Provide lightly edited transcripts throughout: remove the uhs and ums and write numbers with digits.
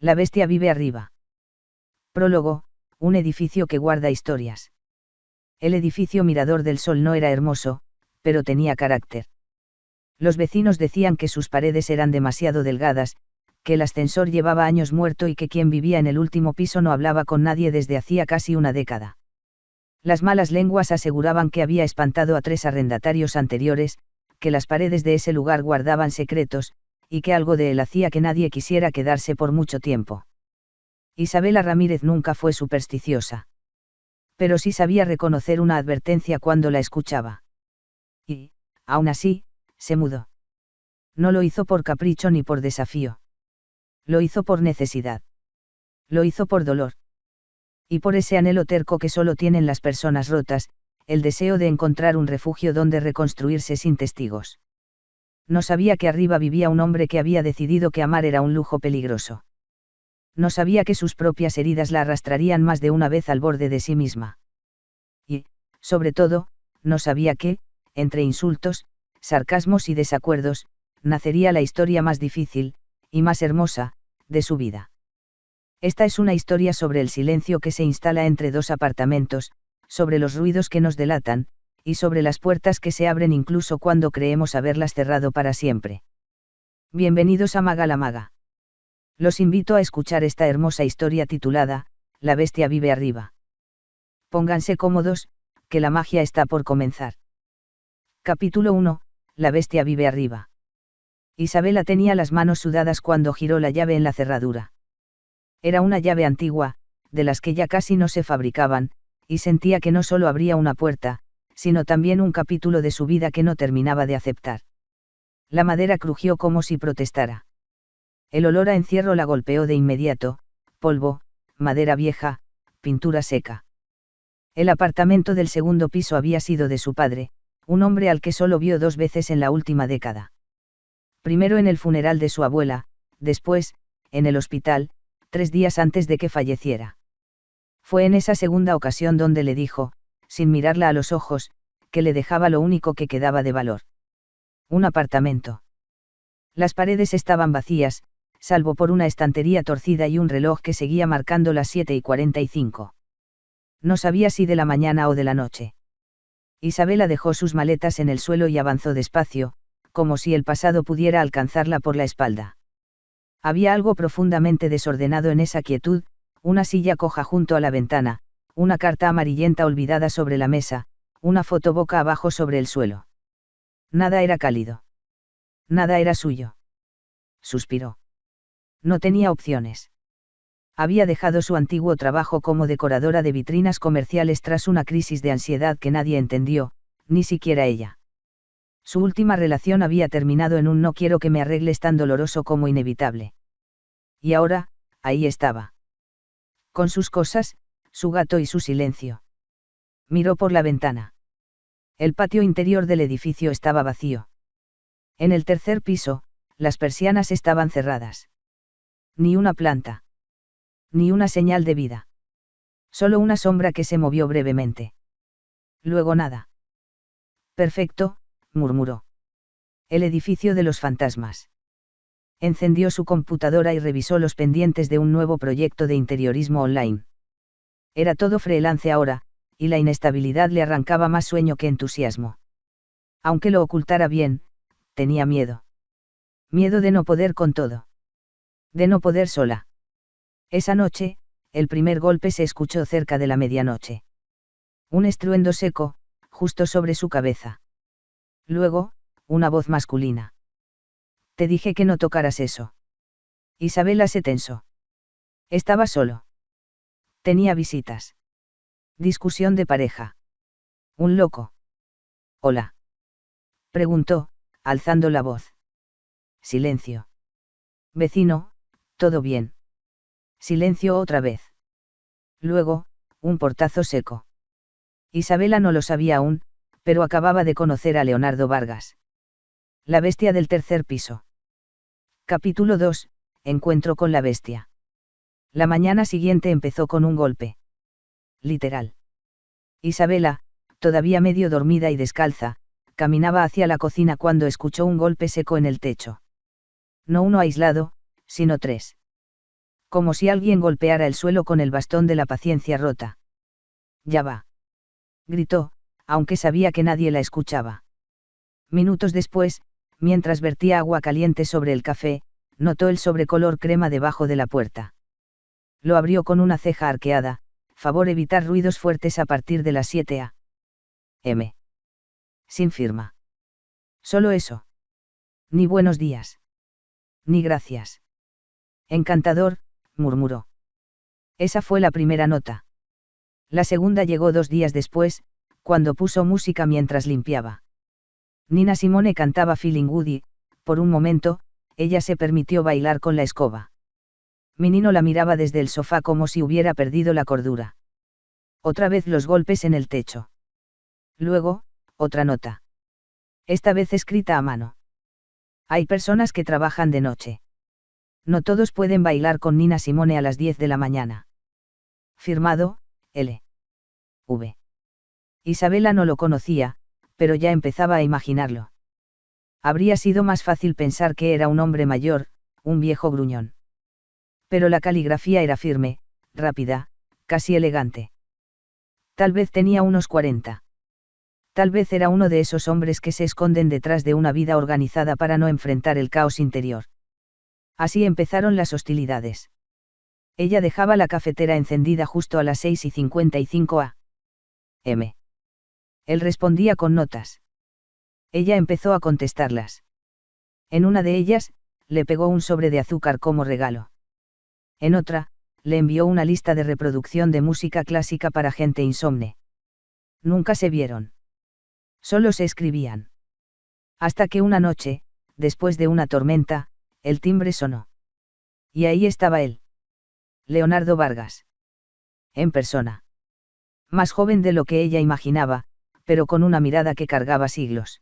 La bestia vive arriba. Prólogo, un edificio que guarda historias. El edificio Mirador del Sol no era hermoso, pero tenía carácter. Los vecinos decían que sus paredes eran demasiado delgadas, que el ascensor llevaba años muerto y que quien vivía en el último piso no hablaba con nadie desde hacía casi una década. Las malas lenguas aseguraban que había espantado a 3 arrendatarios anteriores, que las paredes de ese lugar guardaban secretos, y que algo de él hacía que nadie quisiera quedarse por mucho tiempo. Isabela Ramírez nunca fue supersticiosa. Pero sí sabía reconocer una advertencia cuando la escuchaba. Y, aún así, se mudó. No lo hizo por capricho ni por desafío. Lo hizo por necesidad. Lo hizo por dolor. Y por ese anhelo terco que solo tienen las personas rotas, el deseo de encontrar un refugio donde reconstruirse sin testigos. No sabía que arriba vivía un hombre que había decidido que amar era un lujo peligroso. No sabía que sus propias heridas la arrastrarían más de una vez al borde de sí misma. Y, sobre todo, no sabía que, entre insultos, sarcasmos y desacuerdos, nacería la historia más difícil, y más hermosa, de su vida. Esta es una historia sobre el silencio que se instala entre 2 apartamentos, sobre los ruidos que nos delatan, y sobre las puertas que se abren incluso cuando creemos haberlas cerrado para siempre. Bienvenidos a Maga la Maga. Los invito a escuchar esta hermosa historia titulada, La bestia vive arriba. Pónganse cómodos, que la magia está por comenzar. Capítulo 1, La bestia vive arriba. Isabela tenía las manos sudadas cuando giró la llave en la cerradura. Era una llave antigua, de las que ya casi no se fabricaban, y sentía que no solo abría una puerta, sino también un capítulo de su vida que no terminaba de aceptar. La madera crujió como si protestara. El olor a encierro la golpeó de inmediato, polvo, madera vieja, pintura seca. El apartamento del segundo piso había sido de su padre, un hombre al que solo vio 2 veces en la última década. Primero en el funeral de su abuela, después, en el hospital, 3 días antes de que falleciera. Fue en esa segunda ocasión donde le dijo, sin mirarla a los ojos, que le dejaba lo único que quedaba de valor. Un apartamento. Las paredes estaban vacías, salvo por una estantería torcida y un reloj que seguía marcando las 7:45. No sabía si de la mañana o de la noche. Isabela dejó sus maletas en el suelo y avanzó despacio, como si el pasado pudiera alcanzarla por la espalda. Había algo profundamente desordenado en esa quietud, una silla coja junto a la ventana, una carta amarillenta olvidada sobre la mesa, una foto boca abajo sobre el suelo. Nada era cálido. Nada era suyo. Suspiró. No tenía opciones. Había dejado su antiguo trabajo como decoradora de vitrinas comerciales tras una crisis de ansiedad que nadie entendió, ni siquiera ella. Su última relación había terminado en un no quiero que me arregles tan doloroso como inevitable. Y ahora, ahí estaba. Con sus cosas, su gato y su silencio. Miró por la ventana. El patio interior del edificio estaba vacío. En el tercer piso, las persianas estaban cerradas. Ni una planta. Ni una señal de vida. Solo una sombra que se movió brevemente. Luego nada. Perfecto, murmuró. El edificio de los fantasmas. Encendió su computadora y revisó los pendientes de un nuevo proyecto de interiorismo online. Era todo freelance ahora, y la inestabilidad le arrancaba más sueño que entusiasmo. Aunque lo ocultara bien, tenía miedo. Miedo de no poder con todo. De no poder sola. Esa noche, el primer golpe se escuchó cerca de la medianoche. Un estruendo seco, justo sobre su cabeza. Luego, una voz masculina. Te dije que no tocaras eso. Isabela se tensó. Estaba solo. Tenía visitas. Discusión de pareja. Un loco. Hola. Preguntó, alzando la voz. Silencio. Vecino, ¿todo bien? Silencio otra vez. Luego, un portazo seco. Isabela no lo sabía aún, pero acababa de conocer a Leonardo Vargas. La bestia del tercer piso. Capítulo 2, Encuentro con la bestia. La mañana siguiente empezó con un golpe. Literal. Isabela, todavía medio dormida y descalza, caminaba hacia la cocina cuando escuchó un golpe seco en el techo. No uno aislado, sino 3. Como si alguien golpeara el suelo con el bastón de la paciencia rota. Ya va. Gritó, aunque sabía que nadie la escuchaba. Minutos después, mientras vertía agua caliente sobre el café, notó el sobrecolor crema debajo de la puerta. Lo abrió con una ceja arqueada, favor evitar ruidos fuertes a partir de las 7 a.m. Sin firma. Solo eso. Ni buenos días. Ni gracias. Encantador, murmuró. Esa fue la primera nota. La segunda llegó 2 días después, cuando puso música mientras limpiaba. Nina Simone cantaba Feeling Good y, por un momento, ella se permitió bailar con la escoba. Minino la miraba desde el sofá como si hubiera perdido la cordura. Otra vez los golpes en el techo. Luego, otra nota. Esta vez escrita a mano. Hay personas que trabajan de noche. No todos pueden bailar con Nina Simone a las 10 de la mañana. Firmado, L. V. Isabela no lo conocía, pero ya empezaba a imaginarlo. Habría sido más fácil pensar que era un hombre mayor, un viejo gruñón. Pero la caligrafía era firme, rápida, casi elegante. Tal vez tenía unos 40. Tal vez era uno de esos hombres que se esconden detrás de una vida organizada para no enfrentar el caos interior. Así empezaron las hostilidades. Ella dejaba la cafetera encendida justo a las 6:55 a.m. Él respondía con notas. Ella empezó a contestarlas. En una de ellas, le pegó un sobre de azúcar como regalo. En otra, le envió una lista de reproducción de música clásica para gente insomne. Nunca se vieron. Solo se escribían. Hasta que una noche, después de una tormenta, el timbre sonó. Y ahí estaba él. Leonardo Vargas. En persona. Más joven de lo que ella imaginaba, pero con una mirada que cargaba siglos.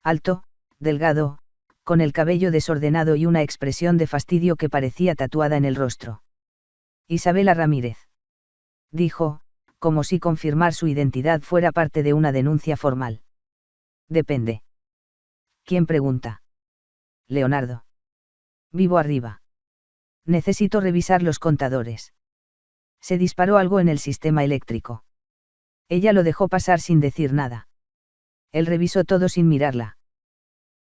Alto, delgado, con el cabello desordenado y una expresión de fastidio que parecía tatuada en el rostro. Isabela Ramírez. Dijo, como si confirmar su identidad fuera parte de una denuncia formal. Depende. ¿Quién pregunta? Leonardo. Vivo arriba. Necesito revisar los contadores. Se disparó algo en el sistema eléctrico. Ella lo dejó pasar sin decir nada. Él revisó todo sin mirarla.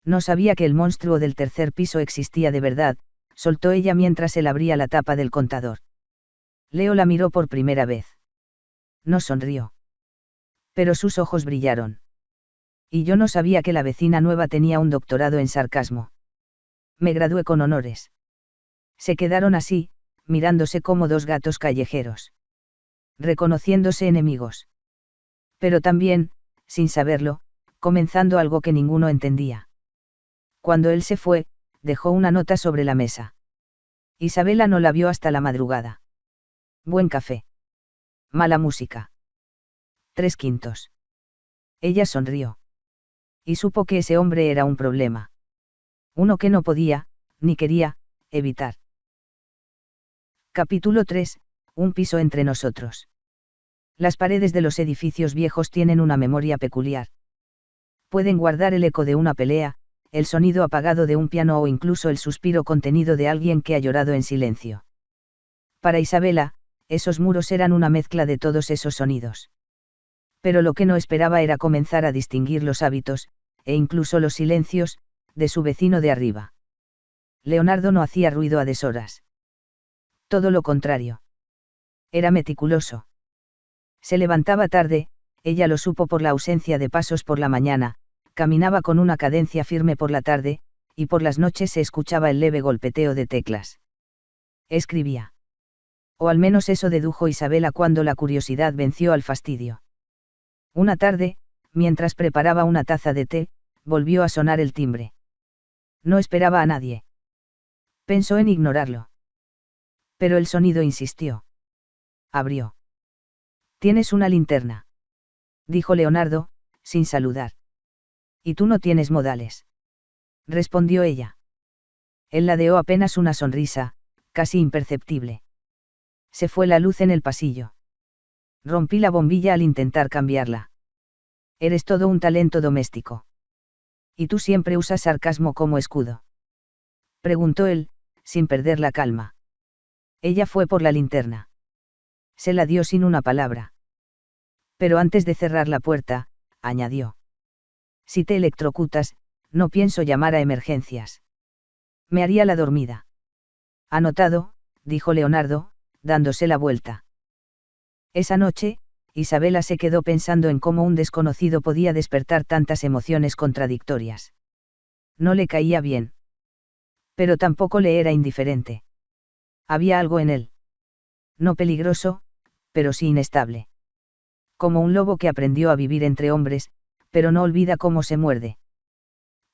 No sabía que el monstruo del tercer piso existía de verdad, soltó ella mientras él abría la tapa del contador. Leo la miró por primera vez. No sonrió. Pero sus ojos brillaron. Y yo no sabía que la vecina nueva tenía un doctorado en sarcasmo. Me gradué con honores. Se quedaron así, mirándose como dos gatos callejeros. Reconociéndose enemigos. Pero también, sin saberlo, comenzando algo que ninguno entendía. Cuando él se fue, dejó una nota sobre la mesa. Isabela no la vio hasta la madrugada. Buen café. Mala música. 3/5. Ella sonrió. Y supo que ese hombre era un problema. Uno que no podía, ni quería, evitar. Capítulo 3. Un piso entre nosotros. Las paredes de los edificios viejos tienen una memoria peculiar. Pueden guardar el eco de una pelea, el sonido apagado de un piano o incluso el suspiro contenido de alguien que ha llorado en silencio. Para Isabela, esos muros eran una mezcla de todos esos sonidos. Pero lo que no esperaba era comenzar a distinguir los hábitos, e incluso los silencios, de su vecino de arriba. Leonardo no hacía ruido a deshoras. Todo lo contrario. Era meticuloso. Se levantaba tarde, ella lo supo por la ausencia de pasos por la mañana, caminaba con una cadencia firme por la tarde, y por las noches se escuchaba el leve golpeteo de teclas. Escribía. O al menos eso dedujo Isabela cuando la curiosidad venció al fastidio. Una tarde, mientras preparaba una taza de té, volvió a sonar el timbre. No esperaba a nadie. Pensó en ignorarlo. Pero el sonido insistió. Abrió. «¿Tienes una linterna?», dijo Leonardo, sin saludar. «Y tú no tienes modales», respondió ella. Él ladeó apenas una sonrisa, casi imperceptible. Se fue la luz en el pasillo. Rompí la bombilla al intentar cambiarla. Eres todo un talento doméstico. ¿Y tú siempre usas sarcasmo como escudo?, preguntó él, sin perder la calma. Ella fue por la linterna. Se la dio sin una palabra. Pero antes de cerrar la puerta, añadió. Si te electrocutas, no pienso llamar a emergencias. Me haría la dormida. Anotado, dijo Leonardo, dándose la vuelta. Esa noche, Isabela se quedó pensando en cómo un desconocido podía despertar tantas emociones contradictorias. No le caía bien. Pero tampoco le era indiferente. Había algo en él. No peligroso, pero sí inestable. Como un lobo que aprendió a vivir entre hombres, pero no olvida cómo se muerde.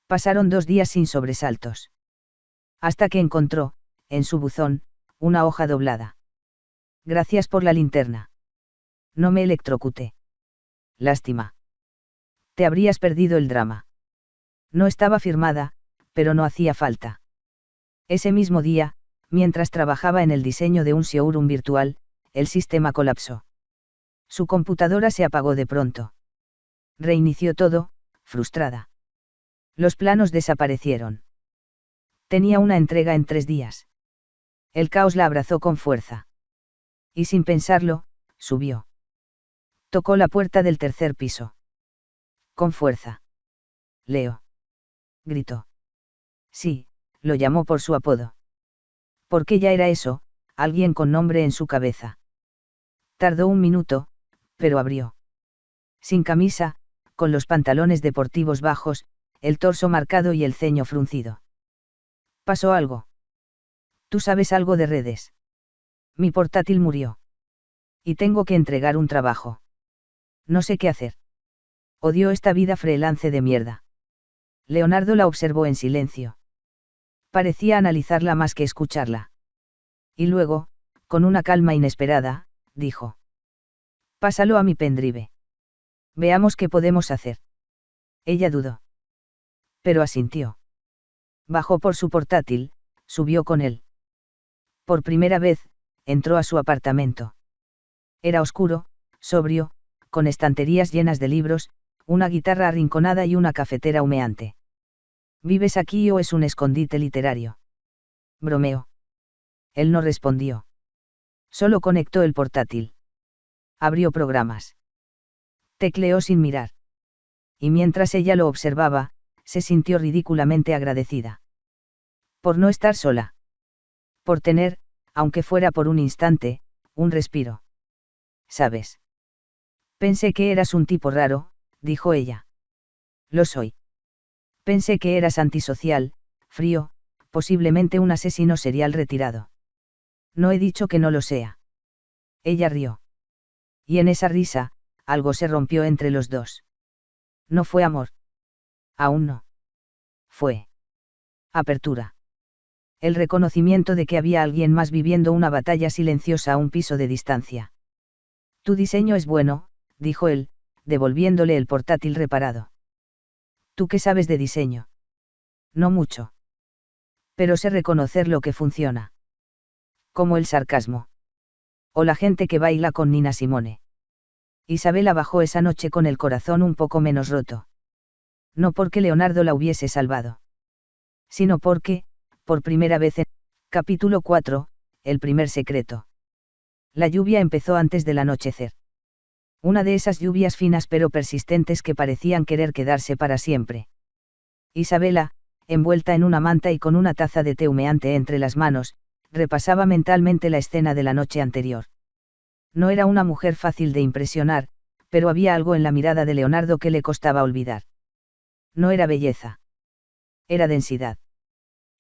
Pasaron 2 días sin sobresaltos. Hasta que encontró, en su buzón, una hoja doblada. Gracias por la linterna. No me electrocuté. Lástima. Te habrías perdido el drama. No estaba firmada, pero no hacía falta. Ese mismo día, mientras trabajaba en el diseño de un showroom virtual, el sistema colapsó. Su computadora se apagó de pronto. Reinició todo, frustrada. Los planos desaparecieron. Tenía una entrega en 3 días. El caos la abrazó con fuerza. Y sin pensarlo, subió. Tocó la puerta del 3er piso. Con fuerza. Leo. Gritó. Sí, lo llamó por su apodo. Porque ya era eso, alguien con nombre en su cabeza. Tardó 1 minuto, pero abrió. Sin camisa, con los pantalones deportivos bajos, el torso marcado y el ceño fruncido. ¿Pasó algo? ¿Tú sabes algo de redes? Mi portátil murió. Y tengo que entregar un trabajo. No sé qué hacer. Odio esta vida freelance de mierda. Leonardo la observó en silencio. Parecía analizarla más que escucharla. Y luego, con una calma inesperada, dijo. Pásalo a mi pendrive. Veamos qué podemos hacer. Ella dudó. Pero asintió. Bajó por su portátil, subió con él. Por primera vez, entró a su apartamento. Era oscuro, sobrio, con estanterías llenas de libros, una guitarra arrinconada y una cafetera humeante. ¿Vives aquí o es un escondite literario? Bromeó. Él no respondió. Solo conectó el portátil. Abrió programas. Tecleó sin mirar. Y mientras ella lo observaba, se sintió ridículamente agradecida. Por no estar sola. Por tener, aunque fuera por un instante, un respiro. ¿Sabes? Pensé que eras un tipo raro, dijo ella. Lo soy. Pensé que eras antisocial, frío, posiblemente un asesino serial retirado. No he dicho que no lo sea. Ella rió. Y en esa risa, algo se rompió entre los dos. No fue amor. Aún no. Fue apertura. El reconocimiento de que había alguien más viviendo una batalla silenciosa a un piso de distancia. Tu diseño es bueno, dijo él, devolviéndole el portátil reparado. ¿Tú qué sabes de diseño? No mucho. Pero sé reconocer lo que funciona. Como el sarcasmo. O la gente que baila con Nina Simone. Isabela bajó esa noche con el corazón un poco menos roto. No porque Leonardo la hubiese salvado. Sino porque, por primera vez en capítulo 4, el primer secreto. La lluvia empezó antes del anochecer. Una de esas lluvias finas pero persistentes que parecían querer quedarse para siempre. Isabela, envuelta en una manta y con una taza de té humeante entre las manos, repasaba mentalmente la escena de la noche anterior. No era una mujer fácil de impresionar, pero había algo en la mirada de Leonardo que le costaba olvidar. No era belleza. Era densidad.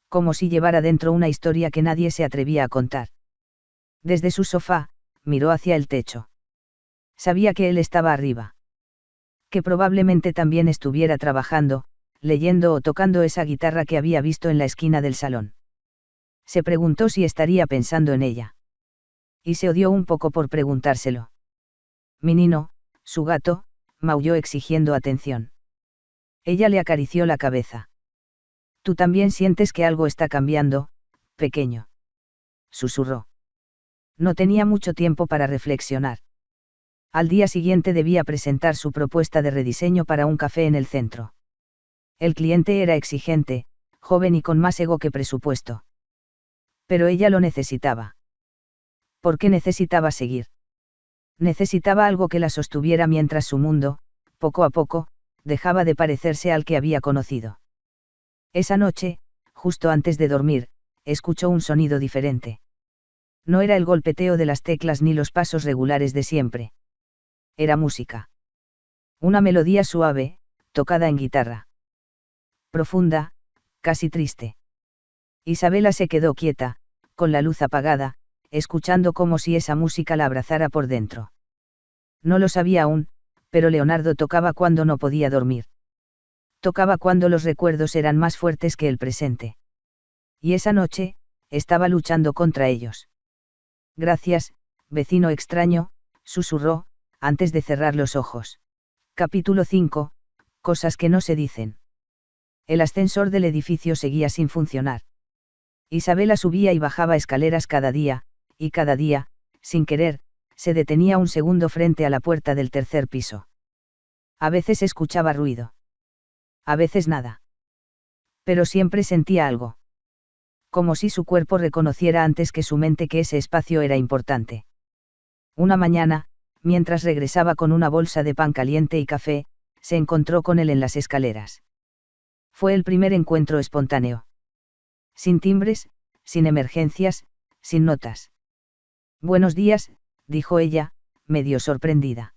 Como si llevara dentro una historia que nadie se atrevía a contar. Desde su sofá, miró hacia el techo. Sabía que él estaba arriba. Que probablemente también estuviera trabajando, leyendo o tocando esa guitarra que había visto en la esquina del salón. Se preguntó si estaría pensando en ella. Y se odió un poco por preguntárselo. Minino, su gato, maulló exigiendo atención. Ella le acarició la cabeza. Tú también sientes que algo está cambiando, pequeño. Susurró. No tenía mucho tiempo para reflexionar. Al día siguiente debía presentar su propuesta de rediseño para un café en el centro. El cliente era exigente, joven y con más ego que presupuesto. Pero ella lo necesitaba. ¿Por qué necesitaba seguir? Necesitaba algo que la sostuviera mientras su mundo, poco a poco, dejaba de parecerse al que había conocido. Esa noche, justo antes de dormir, escuchó un sonido diferente. No era el golpeteo de las teclas ni los pasos regulares de siempre. Era música. Una melodía suave, tocada en guitarra. Profunda, casi triste. Isabela se quedó quieta, con la luz apagada, escuchando como si esa música la abrazara por dentro. No lo sabía aún, pero Leonardo tocaba cuando no podía dormir. Tocaba cuando los recuerdos eran más fuertes que el presente. Y esa noche, estaba luchando contra ellos. Gracias, vecino extraño, susurró, antes de cerrar los ojos. Capítulo 5. Cosas que no se dicen. El ascensor del edificio seguía sin funcionar. Isabela subía y bajaba escaleras cada día, y cada día, sin querer, se detenía un segundo frente a la puerta del tercer piso. A veces escuchaba ruido. A veces nada. Pero siempre sentía algo. Como si su cuerpo reconociera antes que su mente que ese espacio era importante. Una mañana, mientras regresaba con una bolsa de pan caliente y café, se encontró con él en las escaleras. Fue el primer encuentro espontáneo. Sin timbres, sin emergencias, sin notas. Buenos días, dijo ella, medio sorprendida.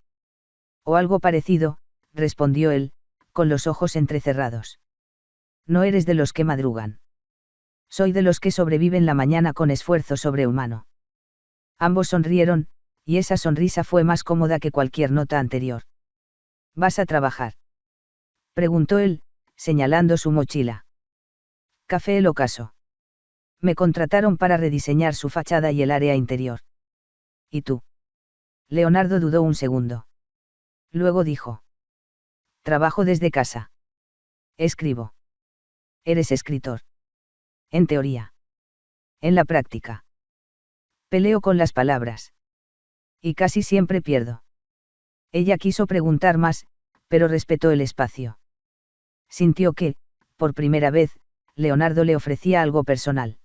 O algo parecido, respondió él, con los ojos entrecerrados. No eres de los que madrugan. Soy de los que sobreviven la mañana con esfuerzo sobrehumano. Ambos sonrieron, y esa sonrisa fue más cómoda que cualquier nota anterior. ¿Vas a trabajar?, preguntó él, señalando su mochila. Café el ocaso. Me contrataron para rediseñar su fachada y el área interior. ¿Y tú? Leonardo dudó un segundo. Luego dijo. Trabajo desde casa. Escribo. Eres escritor. En teoría. En la práctica. Peleo con las palabras. Y casi siempre pierdo. Ella quiso preguntar más, pero respetó el espacio. Sintió que, por primera vez, Leonardo le ofrecía algo personal.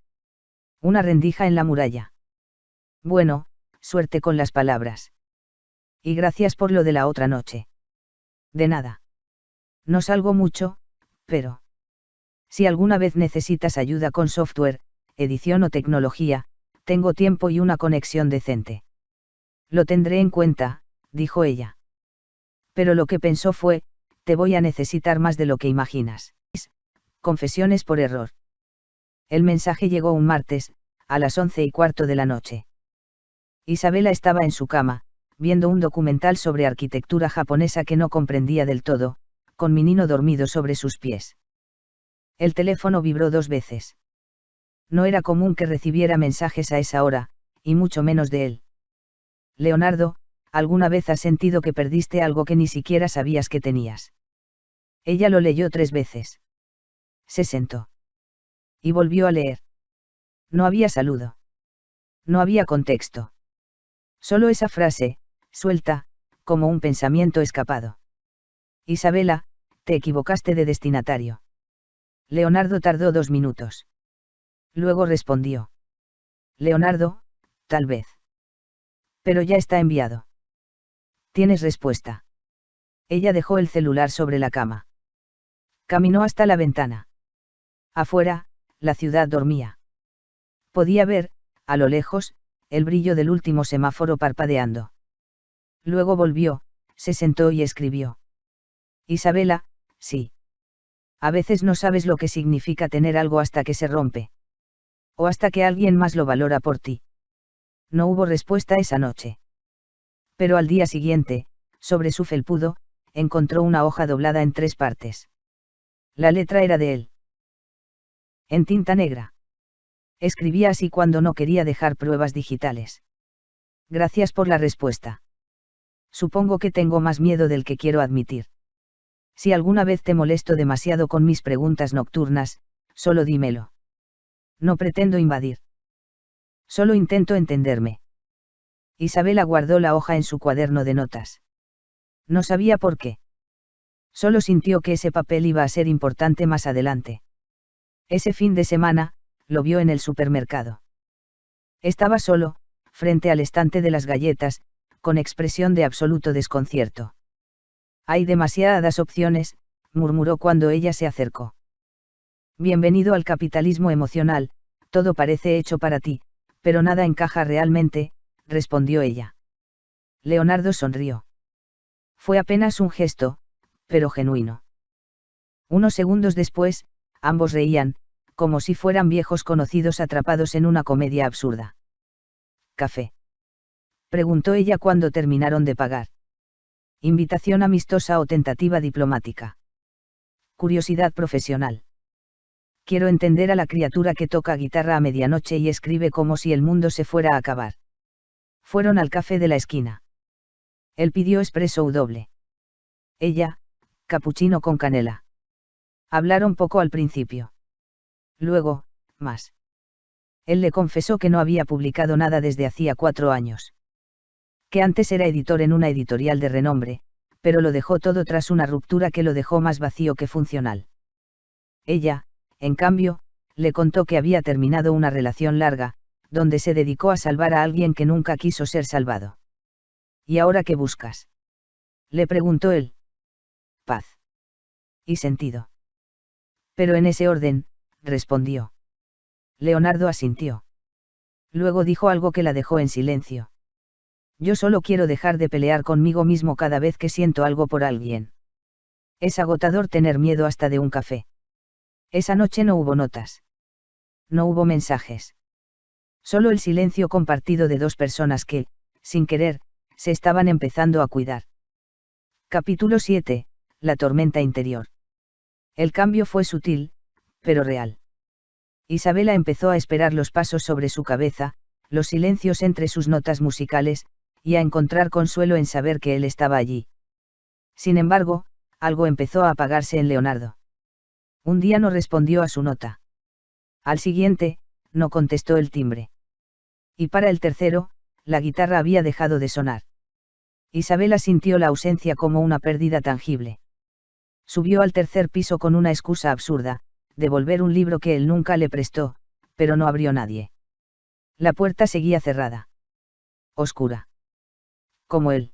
Una rendija en la muralla. Bueno, suerte con las palabras. Y gracias por lo de la otra noche. De nada. No salgo mucho, pero... Si alguna vez necesitas ayuda con software, edición o tecnología, tengo tiempo y una conexión decente. Lo tendré en cuenta, dijo ella. Pero lo que pensó fue, te voy a necesitar más de lo que imaginas. Confesiones por error. El mensaje llegó un martes, a las 11:15 de la noche. Isabela estaba en su cama, viendo un documental sobre arquitectura japonesa que no comprendía del todo, con mi nino dormido sobre sus pies. El teléfono vibró 2 veces. No era común que recibiera mensajes a esa hora, y mucho menos de él. Leonardo, ¿alguna vez has sentido que perdiste algo que ni siquiera sabías que tenías? Ella lo leyó 3 veces. Se sentó. Y volvió a leer. No había saludo. No había contexto. Solo esa frase, suelta, como un pensamiento escapado. Isabela, te equivocaste de destinatario. Leonardo tardó 2 minutos. Luego respondió. Leonardo, tal vez. Pero ya está enviado. ¿Tienes respuesta? Ella dejó el celular sobre la cama. Caminó hasta la ventana. Afuera, la ciudad dormía. Podía ver, a lo lejos, el brillo del último semáforo parpadeando. Luego volvió, se sentó y escribió. Isabela, sí. A veces no sabes lo que significa tener algo hasta que se rompe. O hasta que alguien más lo valora por ti. No hubo respuesta esa noche. Pero al día siguiente, sobre su felpudo, encontró una hoja doblada en 3 partes. La letra era de él. En tinta negra. Escribía así cuando no quería dejar pruebas digitales. Gracias por la respuesta. Supongo que tengo más miedo del que quiero admitir. Si alguna vez te molesto demasiado con mis preguntas nocturnas, solo dímelo. No pretendo invadir. Solo intento entenderme. Isabela guardó la hoja en su cuaderno de notas. No sabía por qué. Solo sintió que ese papel iba a ser importante más adelante. Ese fin de semana, lo vio en el supermercado. Estaba solo, frente al estante de las galletas, con expresión de absoluto desconcierto. Hay demasiadas opciones, murmuró cuando ella se acercó. Bienvenido al capitalismo emocional, todo parece hecho para ti, pero nada encaja realmente, respondió ella. Leonardo sonrió. Fue apenas un gesto, pero genuino. Unos segundos después, ambos reían, como si fueran viejos conocidos atrapados en una comedia absurda. ¿Café?, preguntó ella cuando terminaron de pagar. Invitación amistosa o tentativa diplomática. Curiosidad profesional. Quiero entender a la criatura que toca guitarra a medianoche y escribe como si el mundo se fuera a acabar. Fueron al café de la esquina. Él pidió espresso doble. Ella, capuchino con canela. Hablaron poco al principio. Luego, más. Él le confesó que no había publicado nada desde hacía 4 años. Que antes era editor en una editorial de renombre, pero lo dejó todo tras una ruptura que lo dejó más vacío que funcional. Ella, en cambio, le contó que había terminado una relación larga, donde se dedicó a salvar a alguien que nunca quiso ser salvado. ¿Y ahora qué buscas?, le preguntó él. Paz. Y sentido. Pero en ese orden, respondió. Leonardo asintió. Luego dijo algo que la dejó en silencio. Yo solo quiero dejar de pelear conmigo mismo cada vez que siento algo por alguien. Es agotador tener miedo hasta de un café. Esa noche no hubo notas. No hubo mensajes. Solo el silencio compartido de 2 personas que, sin querer, se estaban empezando a cuidar. Capítulo 7. La tormenta interior. El cambio fue sutil, pero real. Isabela empezó a esperar los pasos sobre su cabeza, los silencios entre sus notas musicales, y a encontrar consuelo en saber que él estaba allí. Sin embargo, algo empezó a apagarse en Leonardo. Un día no respondió a su nota. Al siguiente, no contestó el timbre. Y para el tercero, la guitarra había dejado de sonar. Isabela sintió la ausencia como una pérdida tangible. Subió al tercer piso con una excusa absurda, devolver un libro que él nunca le prestó, pero no abrió nadie. La puerta seguía cerrada. Oscura. Como él.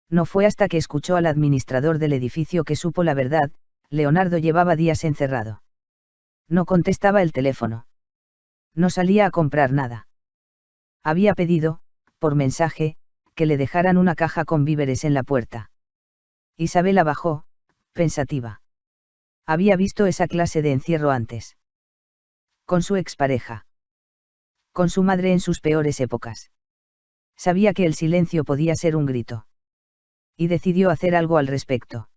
No fue hasta que escuchó al administrador del edificio que supo la verdad. Leonardo llevaba días encerrado. No contestaba el teléfono. No salía a comprar nada. Había pedido, por mensaje, que le dejaran una caja con víveres en la puerta. Isabela bajó, pensativa. Había visto esa clase de encierro antes. Con su expareja. Con su madre en sus peores épocas. Sabía que el silencio podía ser un grito. Y decidió hacer algo al respecto.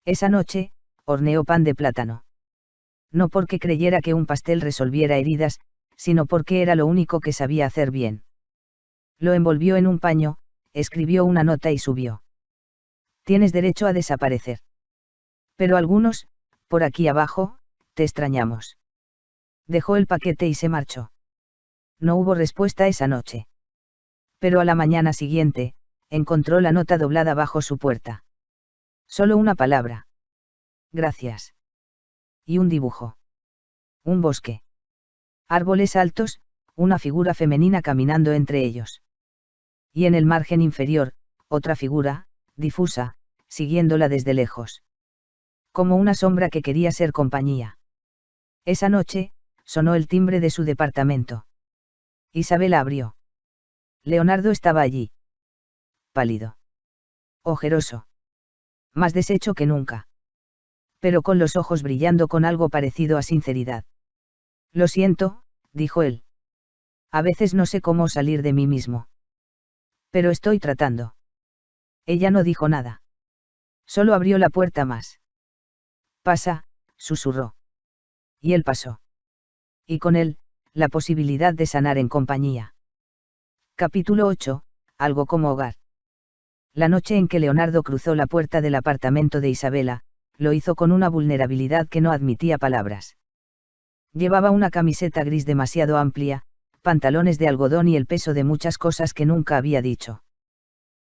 Esa noche, horneó pan de plátano. No porque creyera que un pastel resolviera heridas, sino porque era lo único que sabía hacer bien. Lo envolvió en un paño, escribió una nota y subió. Tienes derecho a desaparecer. Pero algunos, por aquí abajo, te extrañamos. Dejó el paquete y se marchó. No hubo respuesta esa noche. Pero a la mañana siguiente, encontró la nota doblada bajo su puerta. Solo una palabra. Gracias. Y un dibujo. Un bosque. Árboles altos, una figura femenina caminando entre ellos. Y en el margen inferior, otra figura, difusa, siguiéndola desde lejos. Como una sombra que quería ser compañía. Esa noche, sonó el timbre de su departamento. Isabela abrió. Leonardo estaba allí. Pálido. Ojeroso. Más deshecho que nunca. Pero con los ojos brillando con algo parecido a sinceridad. Lo siento, dijo él. A veces no sé cómo salir de mí mismo. Pero estoy tratando. Ella no dijo nada. Solo abrió la puerta más. Pasa, susurró. Y él pasó. Y con él, la posibilidad de sanar en compañía. Capítulo 8, algo como hogar. La noche en que Leonardo cruzó la puerta del apartamento de Isabela, lo hizo con una vulnerabilidad que no admitía palabras. Llevaba una camiseta gris demasiado amplia, pantalones de algodón y el peso de muchas cosas que nunca había dicho.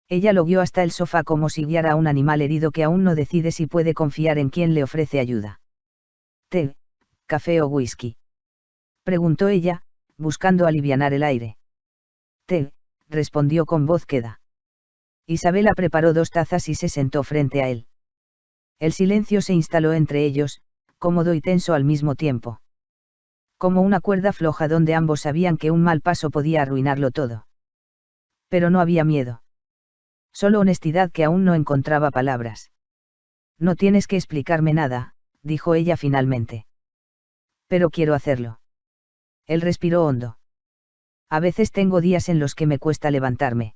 Ella lo guió hasta el sofá como si guiara a un animal herido que aún no decide si puede confiar en quien le ofrece ayuda. ¿Té, café o whisky?, preguntó ella, buscando alivianar el aire. Té, respondió con voz queda. Isabela preparó 2 tazas y se sentó frente a él. El silencio se instaló entre ellos, cómodo y tenso al mismo tiempo. Como una cuerda floja donde ambos sabían que un mal paso podía arruinarlo todo. Pero no había miedo. Solo honestidad que aún no encontraba palabras. No tienes que explicarme nada, dijo ella finalmente. Pero quiero hacerlo. Él respiró hondo. A veces tengo días en los que me cuesta levantarme.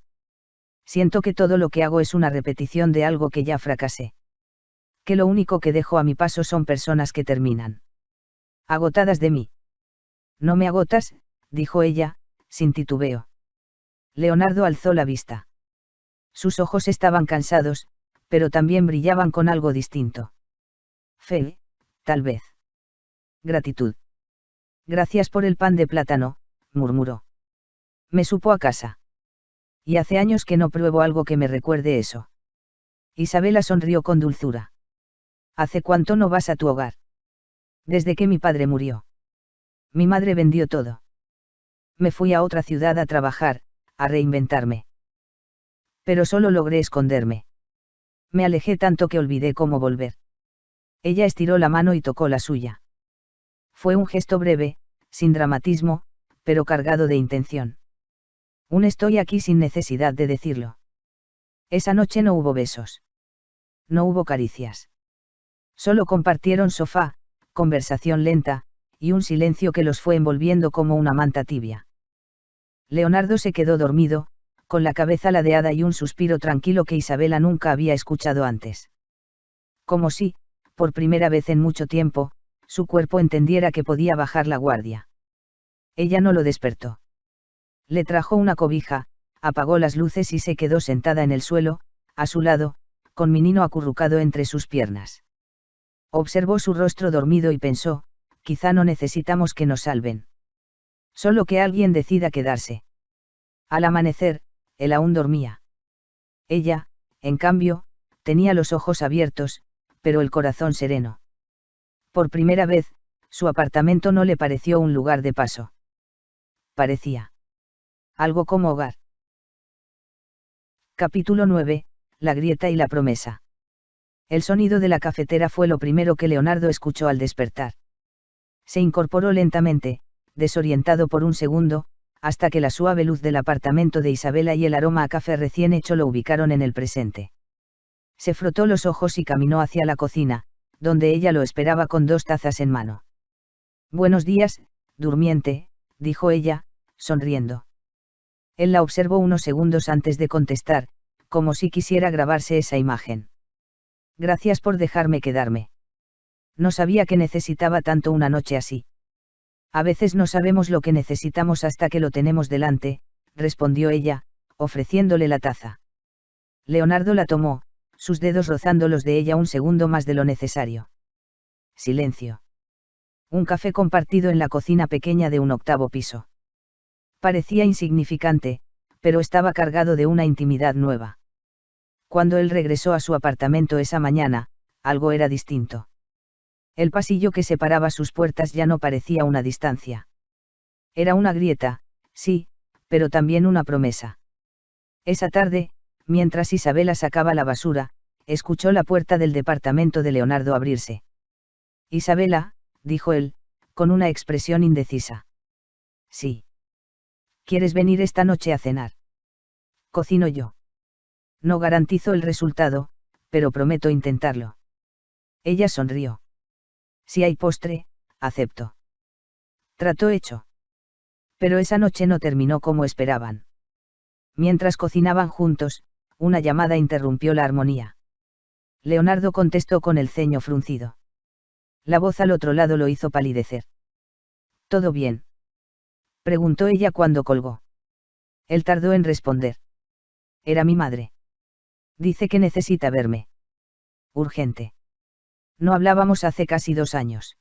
Siento que todo lo que hago es una repetición de algo que ya fracasé. Que lo único que dejo a mi paso son personas que terminan agotadas de mí. No me agotas, dijo ella, sin titubeo. Leonardo alzó la vista. Sus ojos estaban cansados, pero también brillaban con algo distinto. Fe, tal vez. Gratitud. Gracias por el pan de plátano, murmuró. Me supo a casa. Y hace años que no pruebo algo que me recuerde eso. Isabela sonrió con dulzura. ¿Hace cuánto no vas a tu hogar? Desde que mi padre murió. Mi madre vendió todo. Me fui a otra ciudad a trabajar, a reinventarme. Pero solo logré esconderme. Me alejé tanto que olvidé cómo volver. Ella estiró la mano y tocó la suya. Fue un gesto breve, sin dramatismo, pero cargado de intención. Estoy aquí sin necesidad de decirlo. Esa noche no hubo besos. No hubo caricias. Solo compartieron sofá, conversación lenta, y un silencio que los fue envolviendo como una manta tibia. Leonardo se quedó dormido, con la cabeza ladeada y un suspiro tranquilo que Isabela nunca había escuchado antes. Como si, por primera vez en mucho tiempo, su cuerpo entendiera que podía bajar la guardia. Ella no lo despertó. Le trajo una cobija, apagó las luces y se quedó sentada en el suelo, a su lado, con Minino acurrucado entre sus piernas. Observó su rostro dormido y pensó, quizá no necesitamos que nos salven. Solo que alguien decida quedarse. Al amanecer, él aún dormía. Ella, en cambio, tenía los ojos abiertos, pero el corazón sereno. Por primera vez, su apartamento no le pareció un lugar de paso. Parecía algo como hogar. Capítulo 9, La grieta y la promesa. El sonido de la cafetera fue lo primero que Leonardo escuchó al despertar. Se incorporó lentamente, desorientado por un segundo, hasta que la suave luz del apartamento de Isabela y el aroma a café recién hecho lo ubicaron en el presente. Se frotó los ojos y caminó hacia la cocina, donde ella lo esperaba con 2 tazas en mano. Buenos días, durmiente, dijo ella, sonriendo. Él la observó unos segundos antes de contestar, como si quisiera grabarse esa imagen. Gracias por dejarme quedarme. No sabía que necesitaba tanto una noche así. A veces no sabemos lo que necesitamos hasta que lo tenemos delante, respondió ella, ofreciéndole la taza. Leonardo la tomó, sus dedos rozando los de ella un segundo más de lo necesario. Silencio. Un café compartido en la cocina pequeña de un 8º piso. Parecía insignificante, pero estaba cargado de una intimidad nueva. Cuando él regresó a su apartamento esa mañana, algo era distinto. El pasillo que separaba sus puertas ya no parecía una distancia. Era una grieta, sí, pero también una promesa. Esa tarde, mientras Isabela sacaba la basura, escuchó la puerta del departamento de Leonardo abrirse. Isabela, dijo él, con una expresión indecisa. Sí. ¿Quieres venir esta noche a cenar? Cocino yo. No garantizo el resultado, pero prometo intentarlo. Ella sonrió. Si hay postre, acepto. Trato hecho. Pero esa noche no terminó como esperaban. Mientras cocinaban juntos, una llamada interrumpió la armonía. Leonardo contestó con el ceño fruncido. La voz al otro lado lo hizo palidecer. ¿Todo bien?, preguntó ella cuando colgó. Él tardó en responder. Era mi madre. Dice que necesita verme. Urgente. No hablábamos hace casi 2 años.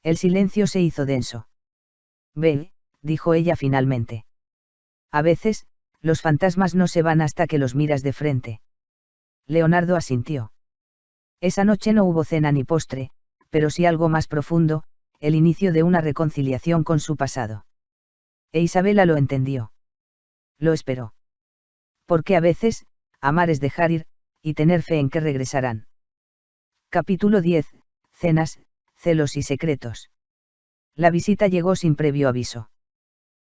El silencio se hizo denso. Ve, dijo ella finalmente. A veces, los fantasmas no se van hasta que los miras de frente. Leonardo asintió. Esa noche no hubo cena ni postre, pero sí algo más profundo, el inicio de una reconciliación con su pasado. E Isabela lo entendió. Lo esperó. Porque a veces, amar es dejar ir, y tener fe en que regresarán. Capítulo 10. Cenas, celos y secretos. La visita llegó sin previo aviso.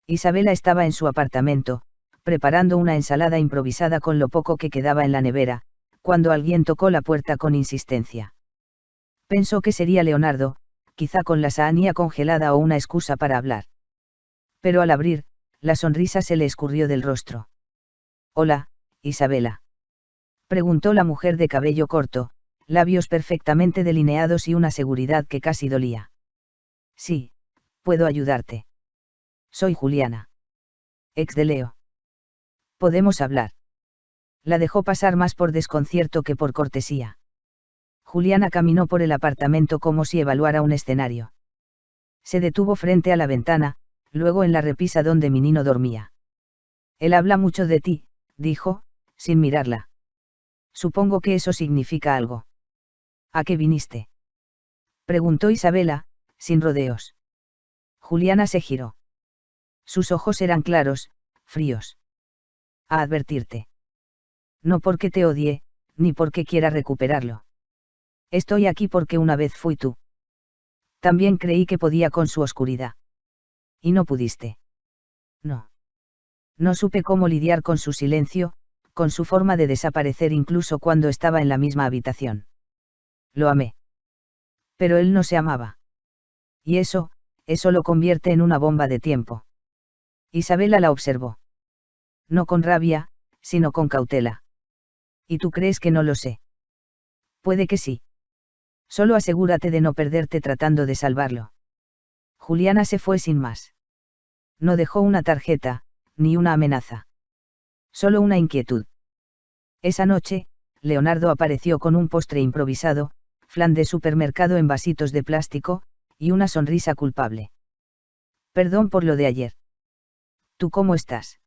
Isabela estaba en su apartamento, preparando una ensalada improvisada con lo poco que quedaba en la nevera, cuando alguien tocó la puerta con insistencia. Pensó que sería Leonardo, quizá con la sahanía congelada o una excusa para hablar. Pero al abrir, la sonrisa se le escurrió del rostro. «Hola, Isabela», preguntó la mujer de cabello corto, labios perfectamente delineados y una seguridad que casi dolía. «Sí, puedo ayudarte. Soy Juliana. Ex de Leo. ¿Podemos hablar?». La dejó pasar más por desconcierto que por cortesía. Juliana caminó por el apartamento como si evaluara un escenario. Se detuvo frente a la ventana, luego en la repisa donde Minino dormía. «Él habla mucho de ti», dijo, sin mirarla. «Supongo que eso significa algo». «¿A qué viniste?», preguntó Isabela, sin rodeos. Juliana se giró. Sus ojos eran claros, fríos. «A advertirte. No porque te odie, ni porque quiera recuperarlo. Estoy aquí porque una vez fui tú. También creí que podía con su oscuridad. Y no pudiste». «No. No supe cómo lidiar con su silencio, con su forma de desaparecer incluso cuando estaba en la misma habitación. Lo amé. Pero él no se amaba. Y eso lo convierte en una bomba de tiempo». Isabela la observó. No con rabia, sino con cautela. «¿Y tú crees que no lo sé?». «Puede que sí. Solo asegúrate de no perderte tratando de salvarlo». Juliana se fue sin más. No dejó una tarjeta, ni una amenaza. Solo una inquietud. Esa noche, Leonardo apareció con un postre improvisado, flan de supermercado en vasitos de plástico, y una sonrisa culpable. «Perdón por lo de ayer. ¿Tú cómo estás?».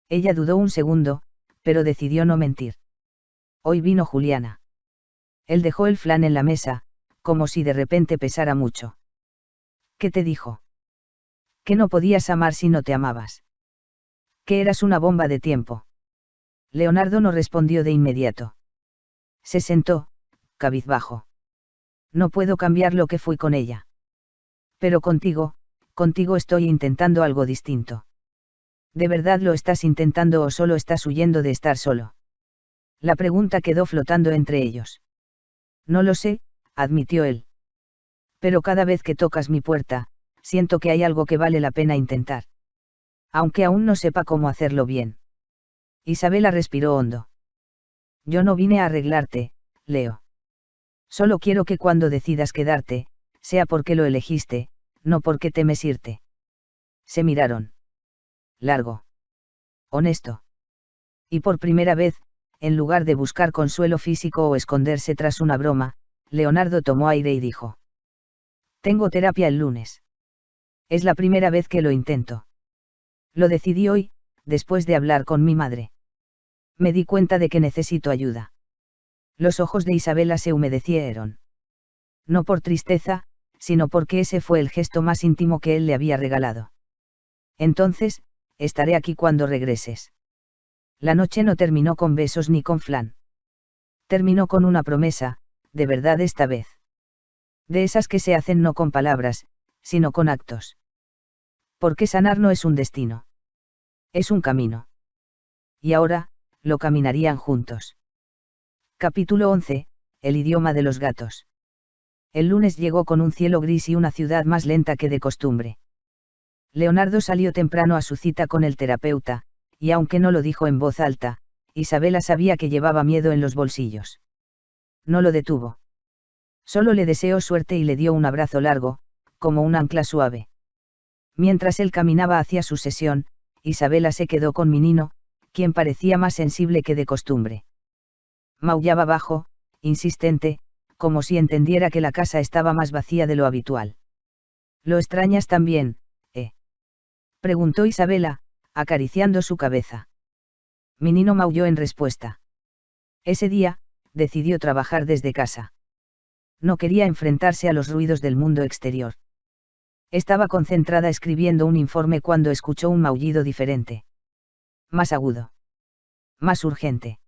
Ella dudó un segundo, pero decidió no mentir. «Hoy vino Juliana». Él dejó el flan en la mesa, como si de repente pesara mucho. «¿Qué te dijo?». «Que no podías amar si no te amabas. Que eras una bomba de tiempo». Leonardo no respondió de inmediato. Se sentó, cabizbajo. «No puedo cambiar lo que fui con ella. Pero contigo estoy intentando algo distinto». ¿De verdad lo estás intentando o solo estás huyendo de estar solo?». La pregunta quedó flotando entre ellos. «No lo sé», admitió él. «Pero cada vez que tocas mi puerta, siento que hay algo que vale la pena intentar. Aunque aún no sepa cómo hacerlo bien». Isabela respiró hondo. «Yo no vine a arreglarte, Leo. Solo quiero que cuando decidas quedarte, sea porque lo elegiste, no porque temes irte». Se miraron. Largo. Honesto. Y por primera vez, en lugar de buscar consuelo físico o esconderse tras una broma, Leonardo tomó aire y dijo: «Tengo terapia el lunes. Es la primera vez que lo intento. Lo decidí hoy, después de hablar con mi madre. Me di cuenta de que necesito ayuda». Los ojos de Isabela se humedecieron. No por tristeza, sino porque ese fue el gesto más íntimo que él le había regalado. «Entonces, estaré aquí cuando regreses». La noche no terminó con besos ni con flan. Terminó con una promesa, de verdad esta vez. De esas que se hacen no con palabras, sino con actos. Porque sanar no es un destino. Es un camino. Y ahora, lo caminarían juntos. Capítulo 11. El idioma de los gatos. El lunes llegó con un cielo gris y una ciudad más lenta que de costumbre. Leonardo salió temprano a su cita con el terapeuta, y aunque no lo dijo en voz alta, Isabela sabía que llevaba miedo en los bolsillos. No lo detuvo. Solo le deseó suerte y le dio un abrazo largo, como un ancla suave. Mientras él caminaba hacia su sesión, Isabela se quedó con Minino, quien parecía más sensible que de costumbre. Maullaba bajo, insistente, como si entendiera que la casa estaba más vacía de lo habitual. «¿Lo extrañas también, eh?», preguntó Isabela, acariciando su cabeza. Minino maulló en respuesta. Ese día, decidió trabajar desde casa. No quería enfrentarse a los ruidos del mundo exterior. Estaba concentrada escribiendo un informe cuando escuchó un maullido diferente. Más agudo. Más urgente.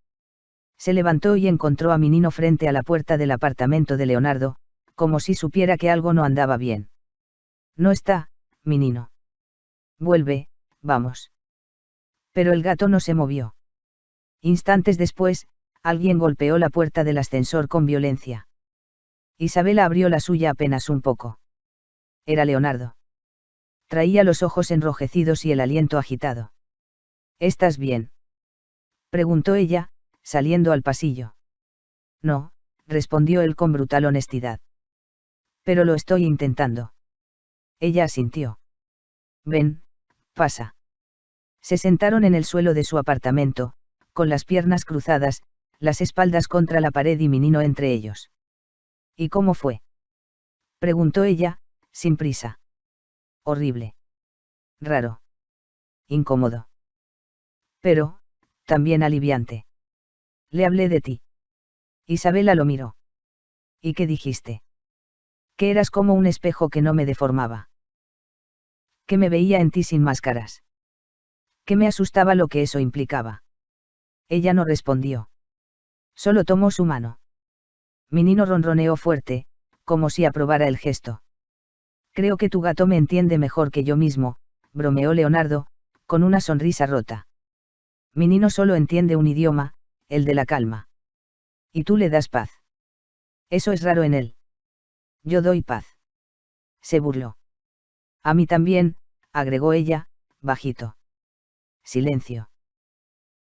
Se levantó y encontró a Minino frente a la puerta del apartamento de Leonardo, como si supiera que algo no andaba bien. No está, Minino. Vuelve, vamos. Pero el gato no se movió. Instantes después, alguien golpeó la puerta del ascensor con violencia. Isabela abrió la suya apenas un poco. Era Leonardo. Traía los ojos enrojecidos y el aliento agitado. ¿Estás bien?, preguntó ella, saliendo al pasillo. No, respondió él con brutal honestidad. Pero lo estoy intentando. Ella asintió. Ven, pasa. Se sentaron en el suelo de su apartamento, con las piernas cruzadas, las espaldas contra la pared y Minino entre ellos. ¿Y cómo fue?, preguntó ella, sin prisa. Horrible. Raro. Incómodo. Pero, también aliviante. Le hablé de ti. Isabela lo miró. ¿Y qué dijiste? Que eras como un espejo que no me deformaba. Que me veía en ti sin máscaras. Que me asustaba lo que eso implicaba. Ella no respondió. Solo tomó su mano. Minino ronroneó fuerte, como si aprobara el gesto. Creo que tu gato me entiende mejor que yo mismo, bromeó Leonardo, con una sonrisa rota. Minino solo entiende un idioma, el de la calma. Y tú le das paz. Eso es raro en él. Yo doy paz. Se burló. A mí también, agregó ella, bajito. Silencio.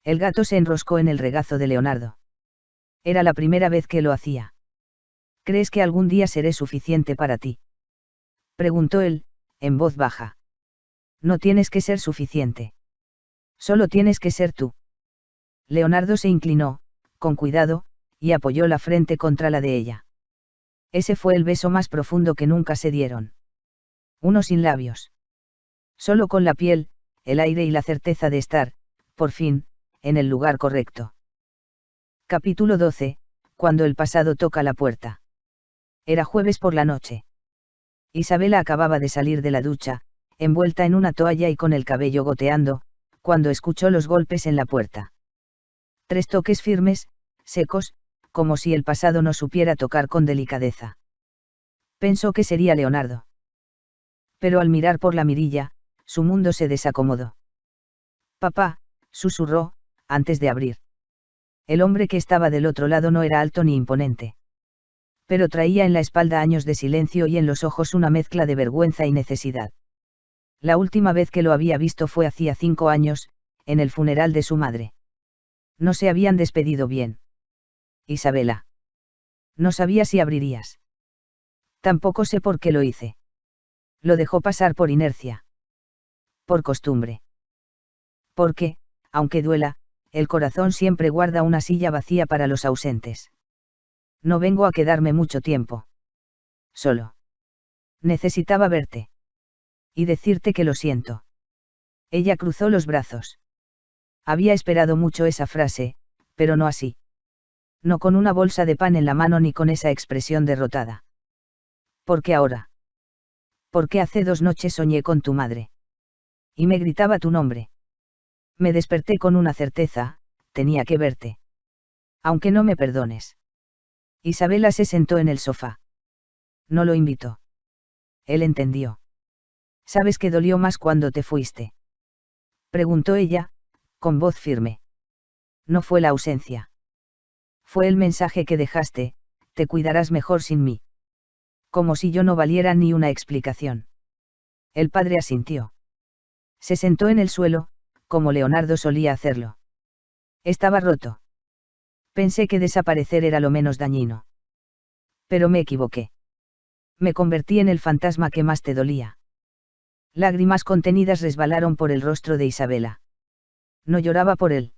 El gato se enroscó en el regazo de Leonardo. Era la primera vez que lo hacía. ¿Crees que algún día seré suficiente para ti?, preguntó él, en voz baja. No tienes que ser suficiente. Solo tienes que ser tú. Leonardo se inclinó, con cuidado, y apoyó la frente contra la de ella. Ese fue el beso más profundo que nunca se dieron. Uno sin labios. Solo con la piel, el aire y la certeza de estar, por fin, en el lugar correcto. Capítulo 12, cuando el pasado toca la puerta. Era jueves por la noche. Isabela acababa de salir de la ducha, envuelta en una toalla y con el cabello goteando, cuando escuchó los golpes en la puerta. 3 toques firmes, secos, como si el pasado no supiera tocar con delicadeza. Pensó que sería Leonardo. Pero al mirar por la mirilla, su mundo se desacomodó. Papá, susurró, antes de abrir. El hombre que estaba del otro lado no era alto ni imponente. Pero traía en la espalda años de silencio y en los ojos una mezcla de vergüenza y necesidad. La última vez que lo había visto fue hacía 5 años, en el funeral de su madre. No se habían despedido bien. Isabela. No sabía si abrirías. Tampoco sé por qué lo hice. Lo dejó pasar por inercia. Por costumbre. Porque, aunque duela, el corazón siempre guarda una silla vacía para los ausentes. No vengo a quedarme mucho tiempo. Solo. Necesitaba verte. Y decirte que lo siento. Ella cruzó los brazos. Había esperado mucho esa frase, pero no así. No con una bolsa de pan en la mano ni con esa expresión derrotada. ¿Por qué ahora? Porque hace 2 noches soñé con tu madre. Y me gritaba tu nombre. Me desperté con una certeza, tenía que verte. Aunque no me perdones. Isabela se sentó en el sofá. No lo invitó. Él entendió. ¿Sabes qué dolió más cuando te fuiste?, preguntó ella, con voz firme. No fue la ausencia. Fue el mensaje que dejaste, te cuidarás mejor sin mí. Como si yo no valiera ni una explicación. El padre asintió. Se sentó en el suelo, como Leonardo solía hacerlo. Estaba roto. Pensé que desaparecer era lo menos dañino. Pero me equivoqué. Me convertí en el fantasma que más te dolía. Lágrimas contenidas resbalaron por el rostro de Isabela. No lloraba por él.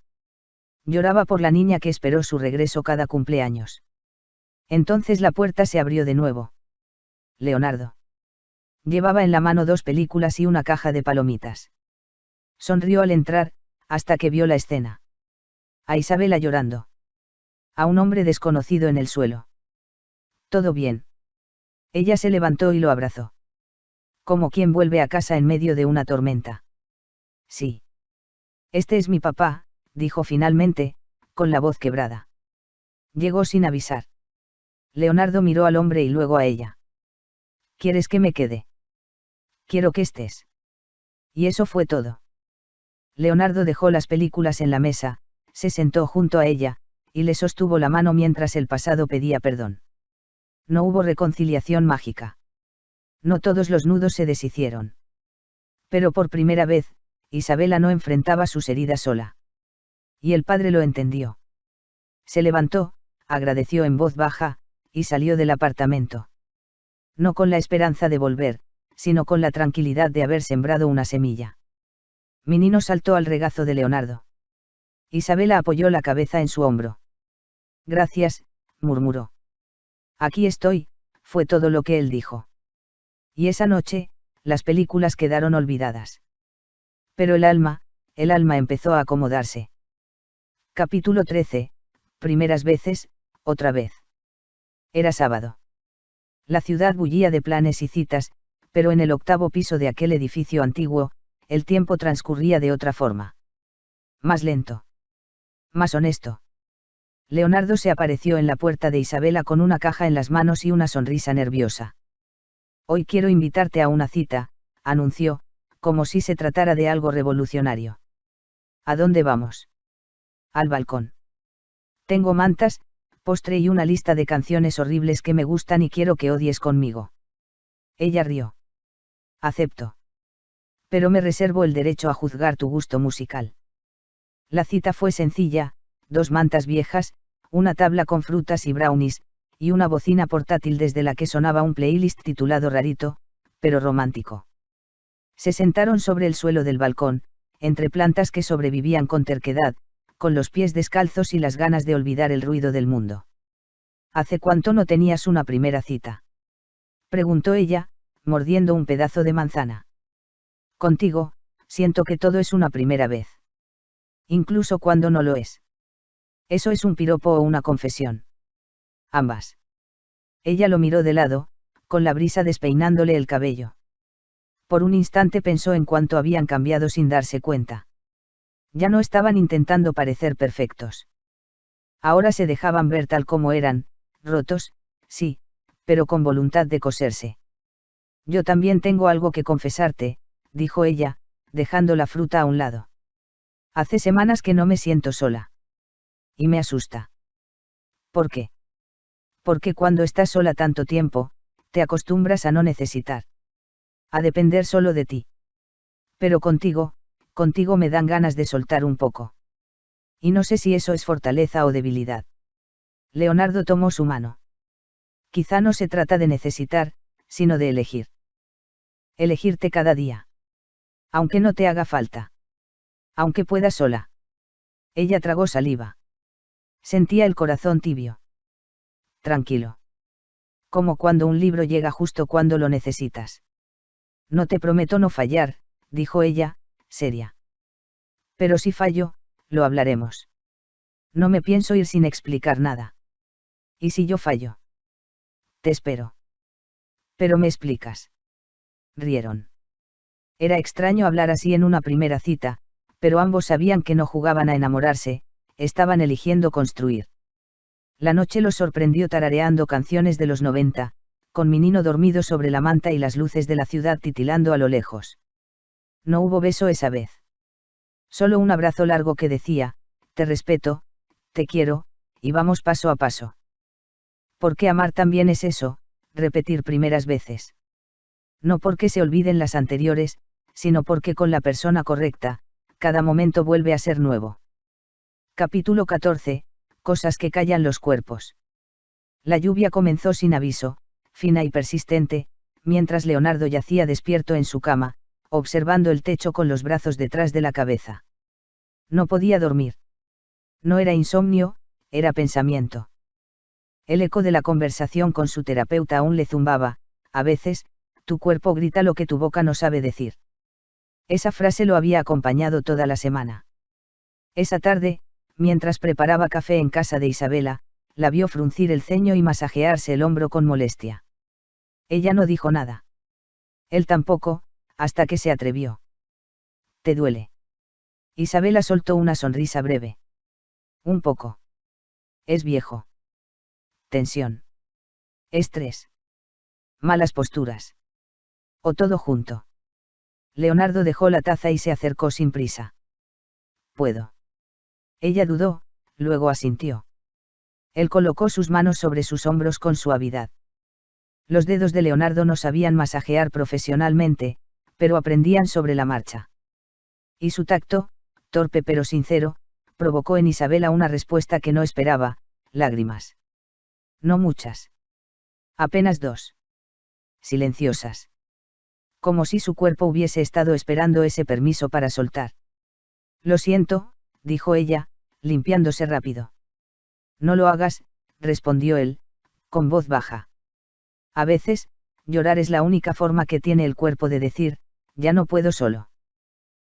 Lloraba por la niña que esperó su regreso cada cumpleaños. Entonces la puerta se abrió de nuevo. Leonardo. Llevaba en la mano 2 películas y una caja de palomitas. Sonrió al entrar, hasta que vio la escena. A Isabela llorando. A un hombre desconocido en el suelo. ¿Todo bien? Ella se levantó y lo abrazó. Como quien vuelve a casa en medio de una tormenta. Sí. Este es mi papá, dijo finalmente, con la voz quebrada. Llegó sin avisar. Leonardo miró al hombre y luego a ella. ¿Quieres que me quede? Quiero que estés. Y eso fue todo. Leonardo dejó las películas en la mesa, se sentó junto a ella, y le sostuvo la mano mientras el pasado pedía perdón. No hubo reconciliación mágica. No todos los nudos se deshicieron. Pero por primera vez, Isabela no enfrentaba sus heridas sola. Y el padre lo entendió. Se levantó, agradeció en voz baja, y salió del apartamento. No con la esperanza de volver, sino con la tranquilidad de haber sembrado una semilla. Minino saltó al regazo de Leonardo. Isabela apoyó la cabeza en su hombro. Gracias, murmuró. Aquí estoy, fue todo lo que él dijo. Y esa noche, las películas quedaron olvidadas. Pero el alma empezó a acomodarse. Capítulo 13, primeras veces, otra vez. Era sábado. La ciudad bullía de planes y citas, pero en el octavo piso de aquel edificio antiguo, el tiempo transcurría de otra forma. Más lento. Más honesto. Leonardo se apareció en la puerta de Isabela con una caja en las manos y una sonrisa nerviosa. Hoy quiero invitarte a una cita, anunció, como si se tratara de algo revolucionario. ¿A dónde vamos? Al balcón. Tengo mantas, postre y una lista de canciones horribles que me gustan y quiero que odies conmigo. Ella rió. Acepto. Pero me reservo el derecho a juzgar tu gusto musical. La cita fue sencilla, 2 mantas viejas, una tabla con frutas y brownies, y una bocina portátil desde la que sonaba un playlist titulado Rarito, pero romántico. Se sentaron sobre el suelo del balcón, entre plantas que sobrevivían con terquedad, con los pies descalzos y las ganas de olvidar el ruido del mundo. ¿Hace cuánto no tenías una primera cita? Preguntó ella, mordiendo un pedazo de manzana. Contigo, siento que todo es una primera vez. Incluso cuando no lo es. ¿Eso es un piropo o una confesión? Ambas. Ella lo miró de lado, con la brisa despeinándole el cabello. Por un instante pensó en cuánto habían cambiado sin darse cuenta. Ya no estaban intentando parecer perfectos. Ahora se dejaban ver tal como eran, rotos, sí, pero con voluntad de coserse. Yo también tengo algo que confesarte, dijo ella, dejando la fruta a un lado. Hace semanas que no me siento sola. Y me asusta. ¿Por qué? Porque cuando estás sola tanto tiempo, te acostumbras a no necesitar. A depender solo de ti. Pero contigo me dan ganas de soltar un poco. Y no sé si eso es fortaleza o debilidad. Leonardo tomó su mano. Quizá no se trata de necesitar, sino de elegir. Elegirte cada día. Aunque no te haga falta. Aunque puedas sola. Ella tragó saliva. Sentía el corazón tibio. Tranquilo. Como cuando un libro llega justo cuando lo necesitas. No te prometo no fallar, dijo ella, seria. Pero si fallo, lo hablaremos. No me pienso ir sin explicar nada. ¿Y si yo fallo? Te espero. Pero me explicas. Rieron. Era extraño hablar así en una primera cita, pero ambos sabían que no jugaban a enamorarse, estaban eligiendo construir. La noche los sorprendió tarareando canciones de los 90, con Minino dormido sobre la manta y las luces de la ciudad titilando a lo lejos. No hubo beso esa vez. Solo un abrazo largo que decía, te respeto, te quiero, y vamos paso a paso. Porque amar también es eso, repetir primeras veces. No porque se olviden las anteriores, sino porque con la persona correcta, cada momento vuelve a ser nuevo. Capítulo 14, cosas que callan los cuerpos. La lluvia comenzó sin aviso, fina y persistente, mientras Leonardo yacía despierto en su cama, observando el techo con los brazos detrás de la cabeza. No podía dormir. No era insomnio, era pensamiento. El eco de la conversación con su terapeuta aún le zumbaba, a veces, tu cuerpo grita lo que tu boca no sabe decir. Esa frase lo había acompañado toda la semana. Esa tarde, mientras preparaba café en casa de Isabela, la vio fruncir el ceño y masajearse el hombro con molestia. Ella no dijo nada. Él tampoco, hasta que se atrevió. ¿Te duele? Isabela soltó una sonrisa breve. Un poco. Es viejo. Tensión. Estrés. Malas posturas. O todo junto. Leonardo dejó la taza y se acercó sin prisa. Puedo. Ella dudó, luego asintió. Él colocó sus manos sobre sus hombros con suavidad. Los dedos de Leonardo no sabían masajear profesionalmente, pero aprendían sobre la marcha. Y su tacto, torpe pero sincero, provocó en Isabela una respuesta que no esperaba, lágrimas. No muchas. Apenas 2. Silenciosas. Como si su cuerpo hubiese estado esperando ese permiso para soltar. Lo siento, dijo ella, limpiándose rápido. No lo hagas, respondió él, con voz baja. A veces, llorar es la única forma que tiene el cuerpo de decir, ya no puedo solo.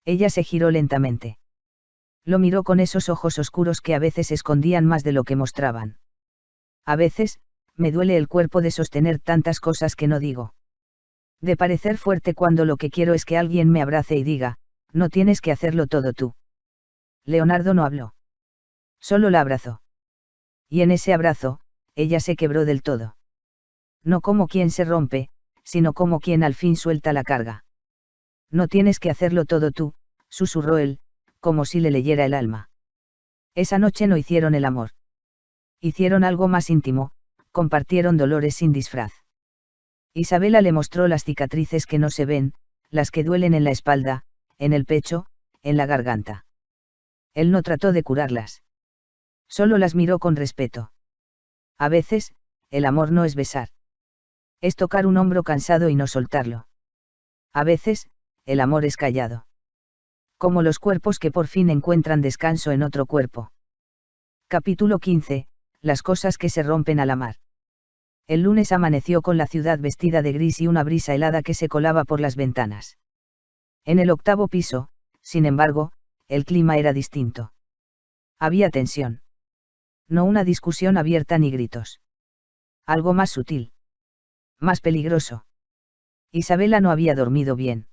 Ella se giró lentamente. Lo miró con esos ojos oscuros que a veces escondían más de lo que mostraban. A veces, me duele el cuerpo de sostener tantas cosas que no digo. De parecer fuerte cuando lo que quiero es que alguien me abrace y diga, no tienes que hacerlo todo tú. Leonardo no habló. Solo la abrazó. Y en ese abrazo, ella se quebró del todo. No como quien se rompe, sino como quien al fin suelta la carga. No tienes que hacerlo todo tú, susurró él, como si le leyera el alma. Esa noche no hicieron el amor. Hicieron algo más íntimo, compartieron dolores sin disfraz. Isabela le mostró las cicatrices que no se ven, las que duelen en la espalda, en el pecho, en la garganta. Él no trató de curarlas. Solo las miró con respeto. A veces, el amor no es besar. Es tocar un hombro cansado y no soltarlo. A veces, el amor es callado. Como los cuerpos que por fin encuentran descanso en otro cuerpo. Capítulo 15. Las cosas que se rompen al amar. El lunes amaneció con la ciudad vestida de gris y una brisa helada que se colaba por las ventanas. En el 8º piso, sin embargo, el clima era distinto. Había tensión. No una discusión abierta ni gritos. Algo más sutil. Más peligroso. Isabela no había dormido bien.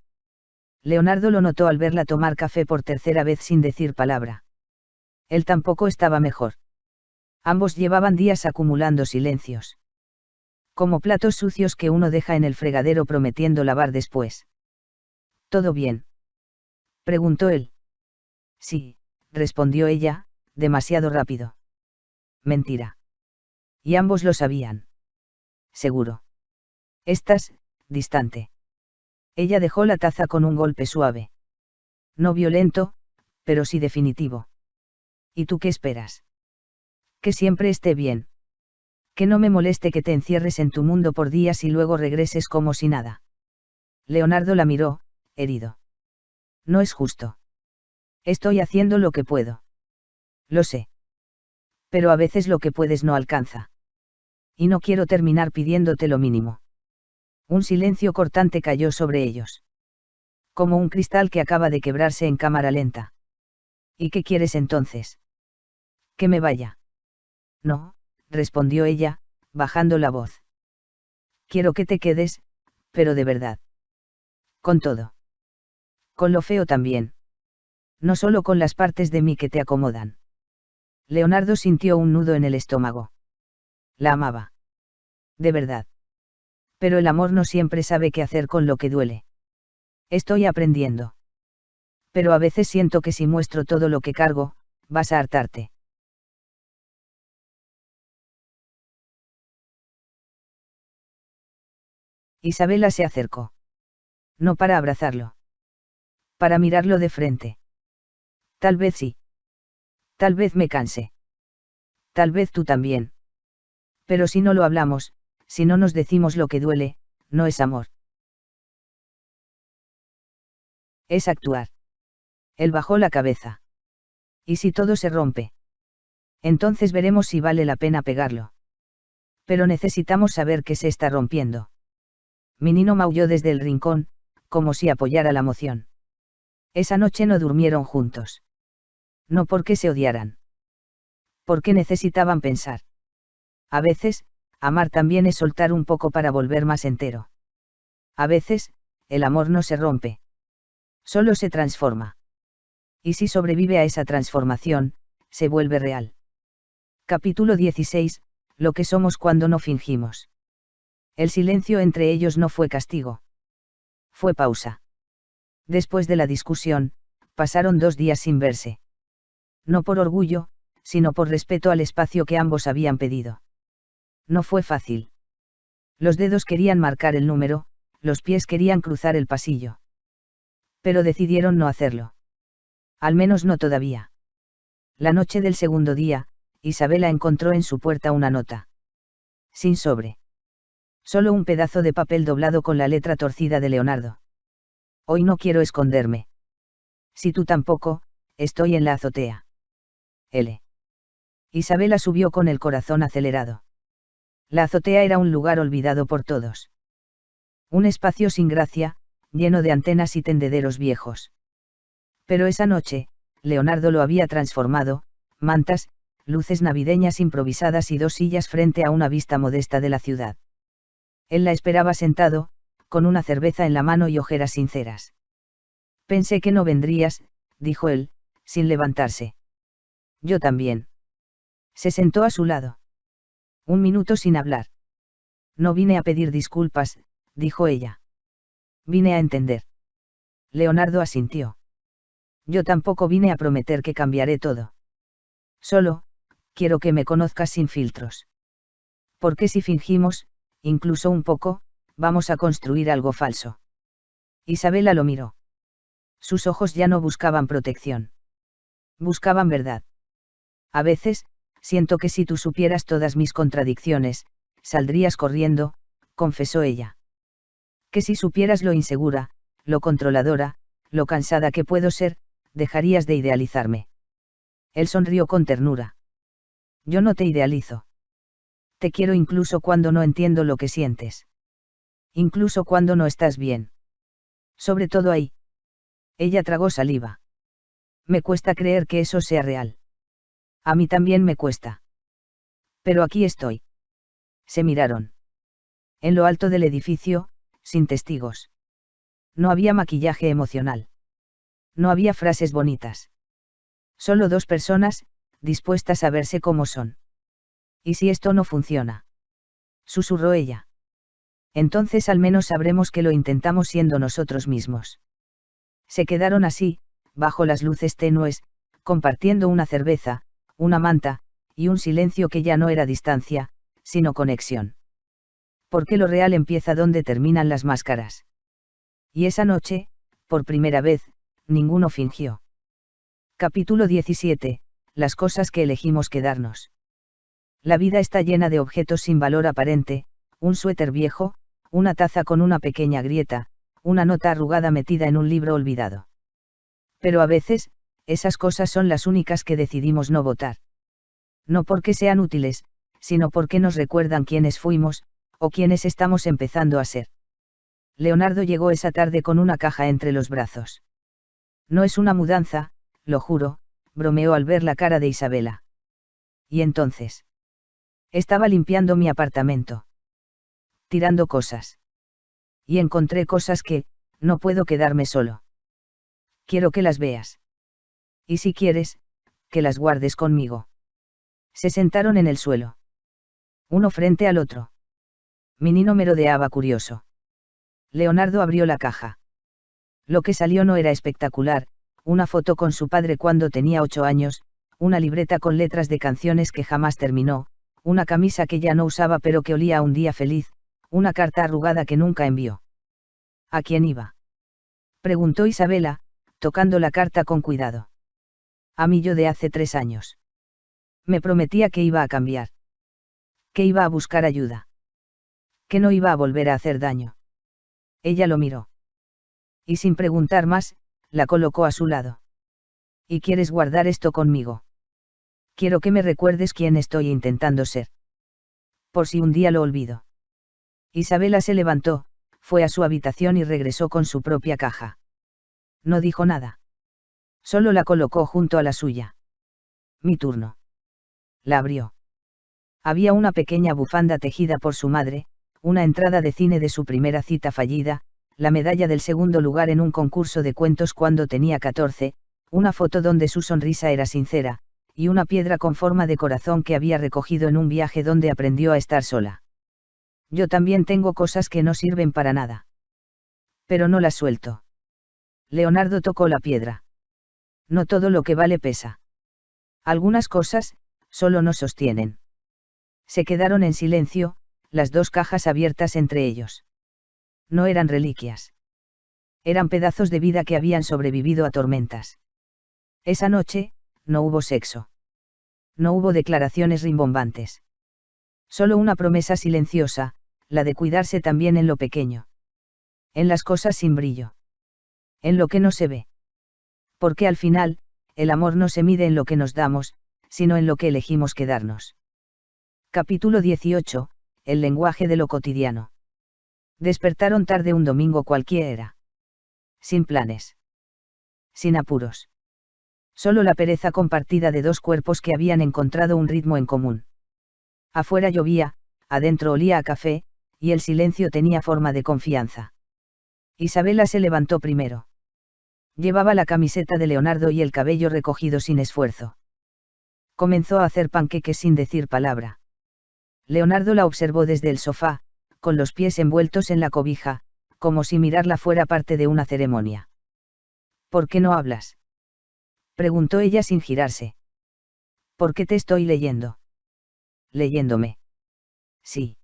Leonardo lo notó al verla tomar café por tercera vez sin decir palabra. Él tampoco estaba mejor. Ambos llevaban días acumulando silencios. Como platos sucios que uno deja en el fregadero prometiendo lavar después. ¿Todo bien?, preguntó él. Sí, respondió ella, demasiado rápido. Mentira. Y ambos lo sabían. Seguro. Estás, distante. Ella dejó la taza con un golpe suave. No violento, pero sí definitivo. ¿Y tú qué esperas? Que siempre esté bien. Que no me moleste que te encierres en tu mundo por días y luego regreses como si nada. Leonardo la miró, herido. No es justo. Estoy haciendo lo que puedo. Lo sé. Pero a veces lo que puedes no alcanza. Y no quiero terminar pidiéndote lo mínimo. Un silencio cortante cayó sobre ellos. Como un cristal que acaba de quebrarse en cámara lenta. ¿Y qué quieres entonces? Que me vaya. No, respondió ella, bajando la voz. Quiero que te quedes, pero de verdad. Con todo. Con lo feo también. No solo con las partes de mí que te acomodan. Leonardo sintió un nudo en el estómago. La amaba. De verdad. Pero el amor no siempre sabe qué hacer con lo que duele. Estoy aprendiendo. Pero a veces siento que si muestro todo lo que cargo, vas a hartarte. Isabela se acercó. No para abrazarlo. Para mirarlo de frente. Tal vez sí. Tal vez me canse. Tal vez tú también. Pero si no lo hablamos, si no nos decimos lo que duele, no es amor. Es actuar. Él bajó la cabeza. ¿Y si todo se rompe? Entonces veremos si vale la pena pegarlo. Pero necesitamos saber qué se está rompiendo. Minino maulló desde el rincón, como si apoyara la moción. Esa noche no durmieron juntos. No porque se odiaran. Porque necesitaban pensar. A veces, amar también es soltar un poco para volver más entero. A veces, el amor no se rompe. Solo se transforma. Y si sobrevive a esa transformación, se vuelve real. Capítulo 16, lo que somos cuando no fingimos. El silencio entre ellos no fue castigo. Fue pausa. Después de la discusión, pasaron 2 días sin verse. No por orgullo, sino por respeto al espacio que ambos habían pedido. No fue fácil. Los dedos querían marcar el número, los pies querían cruzar el pasillo. Pero decidieron no hacerlo. Al menos no todavía. La noche del segundo día, Isabela encontró en su puerta una nota. Sin sobre. Solo un pedazo de papel doblado con la letra torcida de Leonardo. Hoy no quiero esconderme. Si tú tampoco, estoy en la azotea. L. Isabela subió con el corazón acelerado. La azotea era un lugar olvidado por todos. Un espacio sin gracia, lleno de antenas y tendederos viejos. Pero esa noche, Leonardo lo había transformado, mantas, luces navideñas improvisadas y 2 sillas frente a una vista modesta de la ciudad. Él la esperaba sentado, con una cerveza en la mano y ojeras sinceras. Pensé que no vendrías, dijo él, sin levantarse. Yo también. Se sentó a su lado. 1 minuto sin hablar. No vine a pedir disculpas, dijo ella. Vine a entender. Leonardo asintió. Yo tampoco vine a prometer que cambiaré todo. Solo, quiero que me conozcas sin filtros. Porque si fingimos, incluso un poco, vamos a construir algo falso. Isabela lo miró. Sus ojos ya no buscaban protección. Buscaban verdad. A veces, siento que si tú supieras todas mis contradicciones, saldrías corriendo, confesó ella. Que si supieras lo insegura, lo controladora, lo cansada que puedo ser, dejarías de idealizarme. Él sonrió con ternura. Yo no te idealizo. Te quiero incluso cuando no entiendo lo que sientes. Incluso cuando no estás bien. Sobre todo ahí. Ella tragó saliva. Me cuesta creer que eso sea real. A mí también me cuesta. Pero aquí estoy. Se miraron. En lo alto del edificio, sin testigos. No había maquillaje emocional. No había frases bonitas. Solo 2 personas, dispuestas a verse como son. ¿Y si esto no funciona? Susurró ella. Entonces al menos sabremos que lo intentamos siendo nosotros mismos. Se quedaron así, bajo las luces tenues, compartiendo una cerveza, una manta, y un silencio que ya no era distancia, sino conexión. Porque lo real empieza donde terminan las máscaras. Y esa noche, por primera vez, ninguno fingió. Capítulo 17. Las cosas que elegimos quedarnos. La vida está llena de objetos sin valor aparente, un suéter viejo, una taza con una pequeña grieta, una nota arrugada metida en un libro olvidado. Pero a veces, esas cosas son las únicas que decidimos no botar. No porque sean útiles, sino porque nos recuerdan quiénes fuimos, o quiénes estamos empezando a ser. Leonardo llegó esa tarde con una caja entre los brazos. No es una mudanza, lo juro, bromeó al ver la cara de Isabela. ¿Y entonces? Estaba limpiando mi apartamento. Tirando cosas. Y encontré cosas que, no puedo quedarme solo. Quiero que las veas. Y si quieres, que las guardes conmigo. Se sentaron en el suelo. Uno frente al otro. Minino merodeaba curioso. Leonardo abrió la caja. Lo que salió no era espectacular, una foto con su padre cuando tenía 8 años, una libreta con letras de canciones que jamás terminó, una camisa que ya no usaba pero que olía a un día feliz, una carta arrugada que nunca envió. ¿A quién iba? Preguntó Isabela, tocando la carta con cuidado. A mí yo de hace 3 años. Me prometía que iba a cambiar. Que iba a buscar ayuda. Que no iba a volver a hacer daño. Ella lo miró. Y sin preguntar más, la colocó a su lado. ¿Y quieres guardar esto conmigo? Quiero que me recuerdes quién estoy intentando ser. Por si un día lo olvido. Isabela se levantó, fue a su habitación y regresó con su propia caja. No dijo nada. Solo la colocó junto a la suya. Mi turno. La abrió. Había una pequeña bufanda tejida por su madre, una entrada de cine de su primera cita fallida, la medalla del segundo lugar en un concurso de cuentos cuando tenía 14, una foto donde su sonrisa era sincera, y una piedra con forma de corazón que había recogido en un viaje donde aprendió a estar sola. Yo también tengo cosas que no sirven para nada. Pero no las suelto. Leonardo tocó la piedra. No todo lo que vale pesa. Algunas cosas, solo nos sostienen. Se quedaron en silencio, las dos cajas abiertas entre ellos. No eran reliquias. Eran pedazos de vida que habían sobrevivido a tormentas. Esa noche, no hubo sexo. No hubo declaraciones rimbombantes. Solo una promesa silenciosa, la de cuidarse también en lo pequeño. En las cosas sin brillo. En lo que no se ve. Porque al final, el amor no se mide en lo que nos damos, sino en lo que elegimos quedarnos. Capítulo 18, el lenguaje de lo cotidiano. Despertaron tarde un domingo cualquiera. Sin planes. Sin apuros. Solo la pereza compartida de dos cuerpos que habían encontrado un ritmo en común. Afuera llovía, adentro olía a café, y el silencio tenía forma de confianza. Isabela se levantó primero. Llevaba la camiseta de Leonardo y el cabello recogido sin esfuerzo. Comenzó a hacer panqueques sin decir palabra. Leonardo la observó desde el sofá, con los pies envueltos en la cobija, como si mirarla fuera parte de una ceremonia. ¿Por qué no hablas?, preguntó ella sin girarse. ¿Por qué te estoy leyendo? ¿Leyéndome? Sí.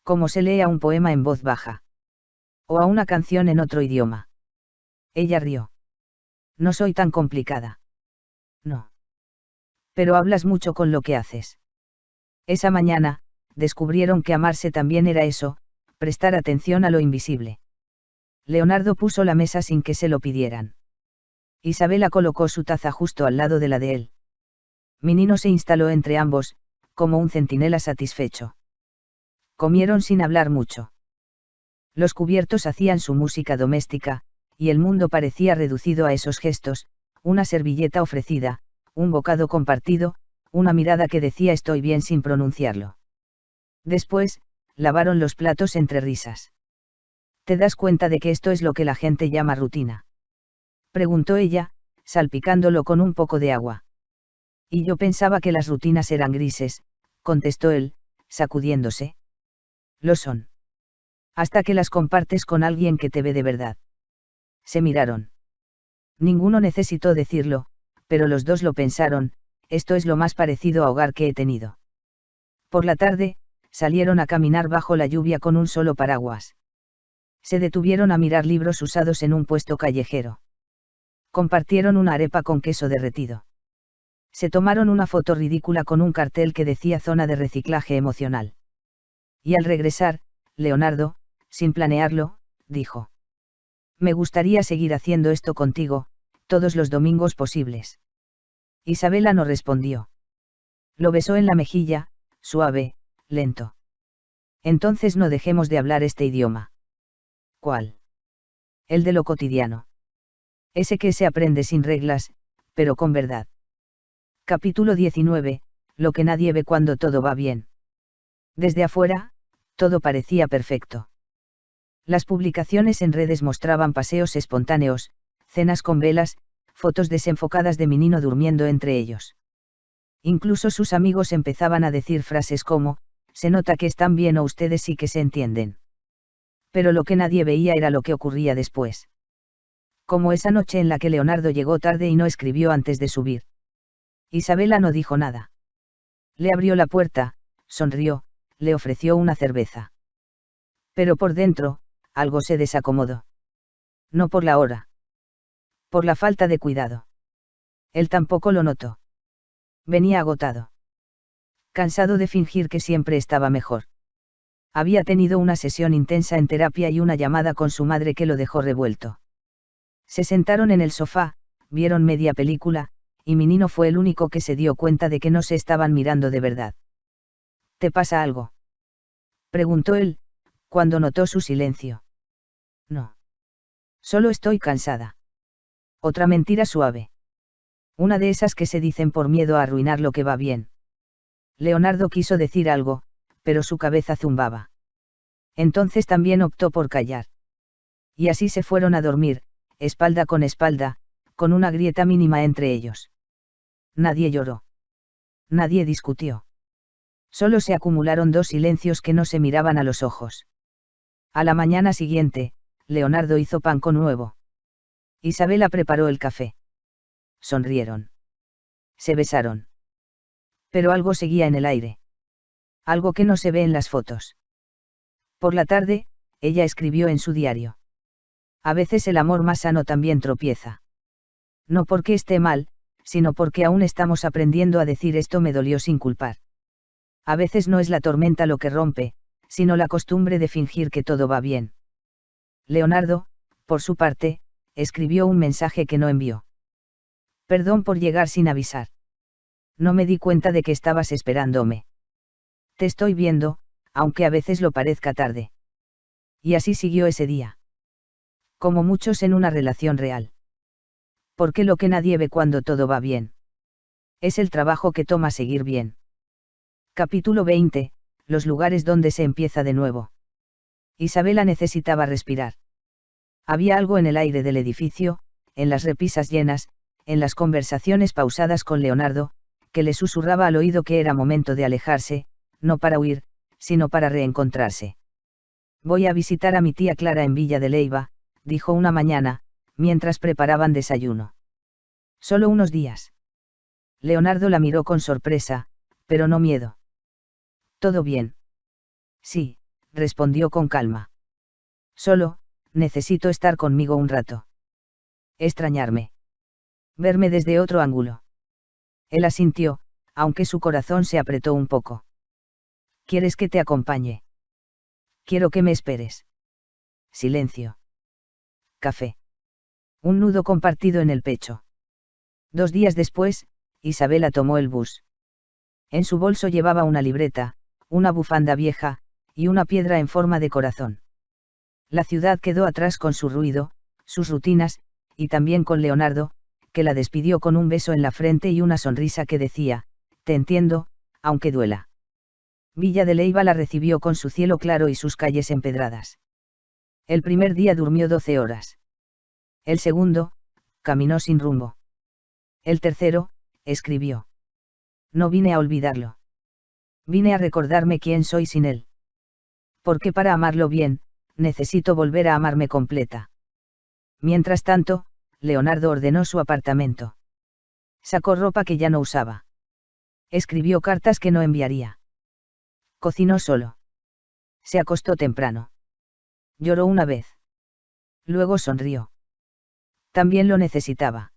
Como se lee a un poema en voz baja. O a una canción en otro idioma. Ella rió. No soy tan complicada. No. Pero hablas mucho con lo que haces. Esa mañana, descubrieron que amarse también era eso, prestar atención a lo invisible. Leonardo puso la mesa sin que se lo pidieran. Isabela colocó su taza justo al lado de la de él. Minino se instaló entre ambos, como un centinela satisfecho. Comieron sin hablar mucho. Los cubiertos hacían su música doméstica, y el mundo parecía reducido a esos gestos, una servilleta ofrecida, un bocado compartido, una mirada que decía estoy bien sin pronunciarlo. Después, lavaron los platos entre risas. ¿Te das cuenta de que esto es lo que la gente llama rutina?, preguntó ella, salpicándolo con un poco de agua. Y yo pensaba que las rutinas eran grises, contestó él, sacudiéndose. Lo son. Hasta que las compartes con alguien que te ve de verdad. Se miraron. Ninguno necesitó decirlo, pero los dos lo pensaron, esto es lo más parecido a hogar que he tenido. Por la tarde, salieron a caminar bajo la lluvia con un solo paraguas. Se detuvieron a mirar libros usados en un puesto callejero. Compartieron una arepa con queso derretido. Se tomaron una foto ridícula con un cartel que decía zona de reciclaje emocional. Y al regresar, Leonardo, sin planearlo, dijo: me gustaría seguir haciendo esto contigo, todos los domingos posibles. Isabela no respondió. Lo besó en la mejilla, suave, lento. Entonces no dejemos de hablar este idioma. ¿Cuál? El de lo cotidiano. Ese que se aprende sin reglas, pero con verdad. Capítulo 19, lo que nadie ve cuando todo va bien. Desde afuera, todo parecía perfecto. Las publicaciones en redes mostraban paseos espontáneos, cenas con velas, fotos desenfocadas de Minino durmiendo entre ellos. Incluso sus amigos empezaban a decir frases como, se nota que están bien o ustedes sí que se entienden. Pero lo que nadie veía era lo que ocurría después. Como esa noche en la que Leonardo llegó tarde y no escribió antes de subir. Isabela no dijo nada. Le abrió la puerta, sonrió, le ofreció una cerveza. Pero por dentro, algo se desacomodó. No por la hora. Por la falta de cuidado. Él tampoco lo notó. Venía agotado. Cansado de fingir que siempre estaba mejor. Había tenido una sesión intensa en terapia y una llamada con su madre que lo dejó revuelto. Se sentaron en el sofá, vieron media película, y Minino fue el único que se dio cuenta de que no se estaban mirando de verdad. ¿Te pasa algo?, preguntó él, cuando notó su silencio. No. Solo estoy cansada. Otra mentira suave. Una de esas que se dicen por miedo a arruinar lo que va bien. Leonardo quiso decir algo, pero su cabeza zumbaba. Entonces también optó por callar. Y así se fueron a dormir, espalda con espalda, con una grieta mínima entre ellos. Nadie lloró. Nadie discutió. Solo se acumularon dos silencios que no se miraban a los ojos. A la mañana siguiente, Leonardo hizo pan con huevo. Isabela preparó el café. Sonrieron. Se besaron. Pero algo seguía en el aire. Algo que no se ve en las fotos. Por la tarde, ella escribió en su diario. A veces el amor más sano también tropieza. No porque esté mal, sino porque aún estamos aprendiendo a decir esto me dolió sin culpar. A veces no es la tormenta lo que rompe, sino la costumbre de fingir que todo va bien. Leonardo, por su parte, escribió un mensaje que no envió. Perdón por llegar sin avisar. No me di cuenta de que estabas esperándome. Te estoy viendo, aunque a veces lo parezca tarde. Y así siguió ese día. Como muchos en una relación real. Porque lo que nadie ve cuando todo va bien. Es el trabajo que toma seguir bien. Capítulo 20. Los lugares donde se empieza de nuevo. Isabela necesitaba respirar. Había algo en el aire del edificio, en las repisas llenas, en las conversaciones pausadas con Leonardo, que le susurraba al oído que era momento de alejarse, no para huir, sino para reencontrarse. Voy a visitar a mi tía Clara en Villa de Leyva, dijo una mañana, mientras preparaban desayuno. Solo unos días. Leonardo la miró con sorpresa, pero no miedo. ¿Todo bien? Sí, respondió con calma. Solo, necesito estar conmigo un rato. Extrañarme. Verme desde otro ángulo. Él asintió, aunque su corazón se apretó un poco. ¿Quieres que te acompañe? Quiero que me esperes. Silencio. Café. Un nudo compartido en el pecho. 2 días después, Isabela tomó el bus. En su bolso llevaba una libreta, una bufanda vieja, y una piedra en forma de corazón. La ciudad quedó atrás con su ruido, sus rutinas, y también con Leonardo, que la despidió con un beso en la frente y una sonrisa que decía, te entiendo, aunque duela. Villa de Leyva la recibió con su cielo claro y sus calles empedradas. El primer día durmió 12 horas. El segundo, caminó sin rumbo. El tercero, escribió. No vine a olvidarlo. Vine a recordarme quién soy sin él. Porque para amarlo bien, necesito volver a amarme completa. Mientras tanto, Leonardo ordenó su apartamento. Sacó ropa que ya no usaba. Escribió cartas que no enviaría. Cocinó solo. Se acostó temprano. Lloró una vez. Luego sonrió. También lo necesitaba.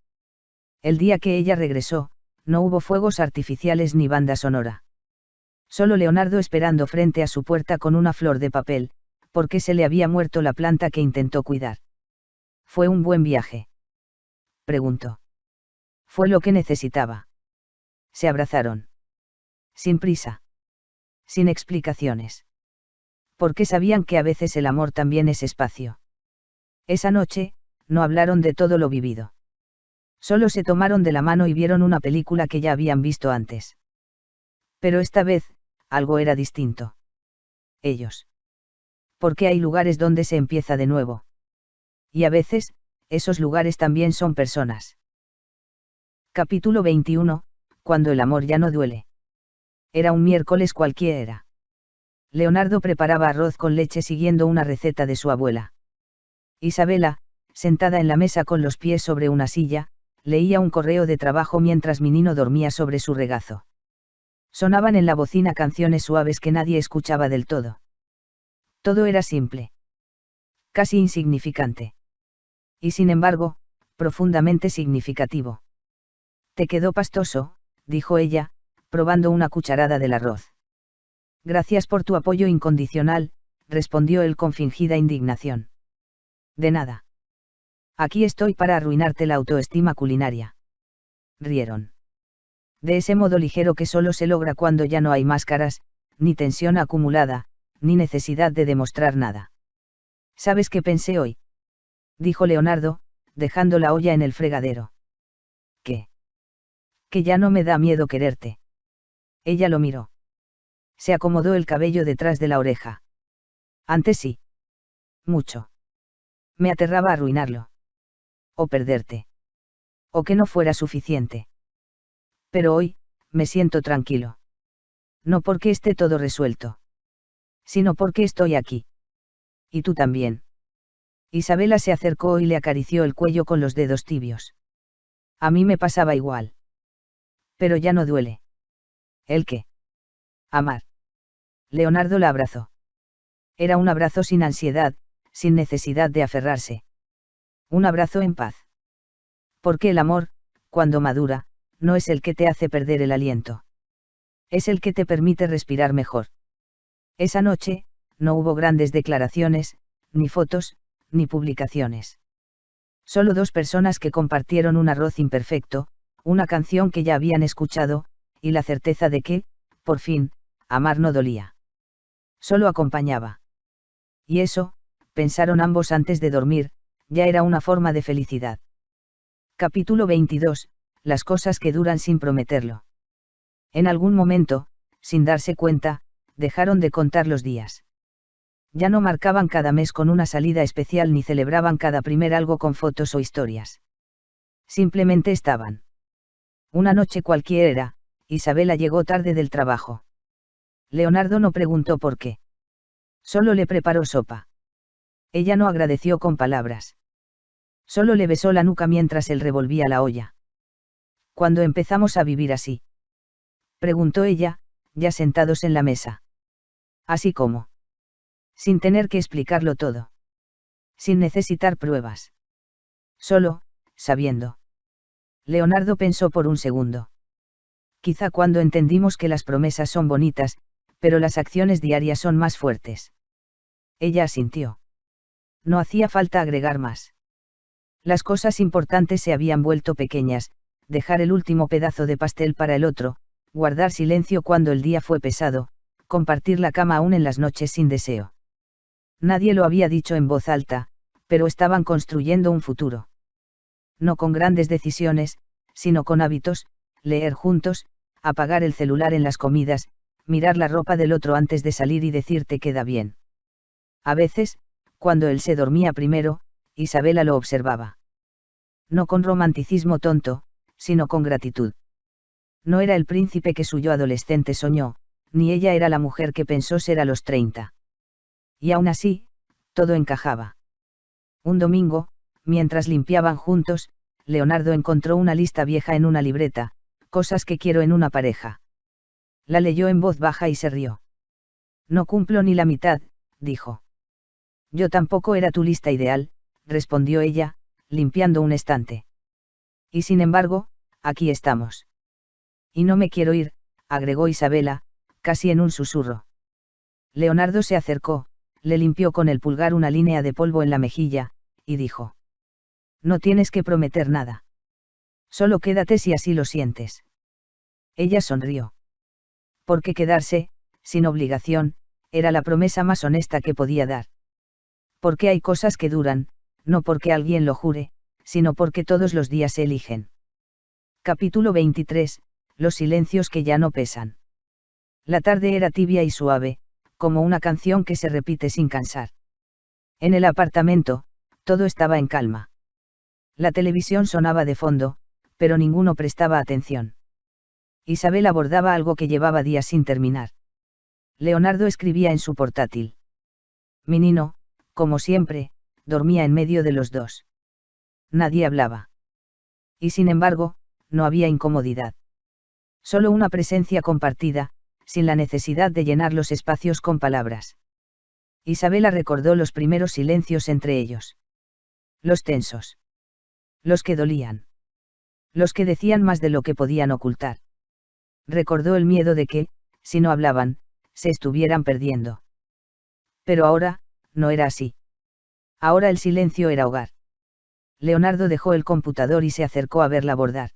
El día que ella regresó, no hubo fuegos artificiales ni banda sonora. Solo Leonardo esperando frente a su puerta con una flor de papel, porque se le había muerto la planta que intentó cuidar. ¿Fue un buen viaje?, preguntó. Fue lo que necesitaba. Se abrazaron. Sin prisa. Sin explicaciones. Porque sabían que a veces el amor también es espacio. Esa noche, no hablaron de todo lo vivido. Solo se tomaron de la mano y vieron una película que ya habían visto antes. Pero esta vez, algo era distinto. Ellos. Porque hay lugares donde se empieza de nuevo. Y a veces, esos lugares también son personas. Capítulo 21, cuando el amor ya no duele. Era un miércoles cualquiera. Leonardo preparaba arroz con leche siguiendo una receta de su abuela. Isabela, sentada en la mesa con los pies sobre una silla, leía un correo de trabajo mientras Minino dormía sobre su regazo. Sonaban en la bocina canciones suaves que nadie escuchaba del todo. Todo era simple. Casi insignificante. Y sin embargo, profundamente significativo. Te quedó pastoso, dijo ella, probando una cucharada del arroz. Gracias por tu apoyo incondicional, respondió él con fingida indignación. De nada. Aquí estoy para arruinarte la autoestima culinaria. Rieron. De ese modo ligero que solo se logra cuando ya no hay máscaras, ni tensión acumulada, ni necesidad de demostrar nada. ¿Sabes qué pensé hoy?, dijo Leonardo, dejando la olla en el fregadero. ¿Qué? Que ya no me da miedo quererte. Ella lo miró. Se acomodó el cabello detrás de la oreja. Antes sí. Mucho. Me aterraba arruinarlo. O perderte. O que no fuera suficiente. Pero hoy, me siento tranquilo. No porque esté todo resuelto. Sino porque estoy aquí. Y tú también. Isabela se acercó y le acarició el cuello con los dedos tibios. A mí me pasaba igual. Pero ya no duele. ¿El qué? Amar. Leonardo la abrazó. Era un abrazo sin ansiedad, sin necesidad de aferrarse. Un abrazo en paz. Porque el amor, cuando madura, no es el que te hace perder el aliento. Es el que te permite respirar mejor. Esa noche, no hubo grandes declaraciones, ni fotos, ni publicaciones. Solo dos personas que compartieron un arroz imperfecto, una canción que ya habían escuchado, y la certeza de que, por fin, amar no dolía. Solo acompañaba. Y eso, pensaron ambos antes de dormir, ya era una forma de felicidad. Capítulo 22. Las cosas que duran sin prometerlo. En algún momento, sin darse cuenta, dejaron de contar los días. Ya no marcaban cada mes con una salida especial ni celebraban cada primer algo con fotos o historias. Simplemente estaban. Una noche cualquiera, Isabela llegó tarde del trabajo. Leonardo no preguntó por qué. Solo le preparó sopa. Ella no agradeció con palabras. Solo le besó la nuca mientras él revolvía la olla. ¿Cuándo empezamos a vivir así?, preguntó ella, ya sentados en la mesa. Así como. Sin tener que explicarlo todo. Sin necesitar pruebas. Solo, sabiendo. Leonardo pensó por un segundo. Quizá cuando entendimos que las promesas son bonitas, pero las acciones diarias son más fuertes. Ella asintió. No hacía falta agregar más. Las cosas importantes se habían vuelto pequeñas, dejar el último pedazo de pastel para el otro, guardar silencio cuando el día fue pesado, compartir la cama aún en las noches sin deseo. Nadie lo había dicho en voz alta, pero estaban construyendo un futuro. No con grandes decisiones, sino con hábitos, leer juntos, apagar el celular en las comidas, mirar la ropa del otro antes de salir y decir te queda bien. A veces, cuando él se dormía primero, Isabela lo observaba. No con romanticismo tonto, sino con gratitud. No era el príncipe que su yo adolescente soñó, ni ella era la mujer que pensó ser a los 30. Y aún así, todo encajaba. Un domingo, mientras limpiaban juntos, Leonardo encontró una lista vieja en una libreta, cosas que quiero en una pareja. La leyó en voz baja y se rió. No cumplo ni la mitad, dijo. Yo tampoco era tu lista ideal, respondió ella, limpiando un estante. Y sin embargo, aquí estamos. Y no me quiero ir, agregó Isabela, casi en un susurro. Leonardo se acercó, le limpió con el pulgar una línea de polvo en la mejilla, y dijo. No tienes que prometer nada. Solo quédate si así lo sientes. Ella sonrió. Porque quedarse, sin obligación, era la promesa más honesta que podía dar. Porque hay cosas que duran, no porque alguien lo jure, sino porque todos los días se eligen. Capítulo 23. Los silencios que ya no pesan. La tarde era tibia y suave, como una canción que se repite sin cansar. En el apartamento, todo estaba en calma. La televisión sonaba de fondo, pero ninguno prestaba atención. Isabel abordaba algo que llevaba días sin terminar. Leonardo escribía en su portátil. Minino, como siempre, dormía en medio de los dos. Nadie hablaba. Y sin embargo, no había incomodidad. Solo una presencia compartida, sin la necesidad de llenar los espacios con palabras. Isabela recordó los primeros silencios entre ellos. Los tensos. Los que dolían. Los que decían más de lo que podían ocultar. Recordó el miedo de que, si no hablaban, se estuvieran perdiendo. Pero ahora, no era así. Ahora el silencio era hogar. Leonardo dejó el computador y se acercó a verla bordar.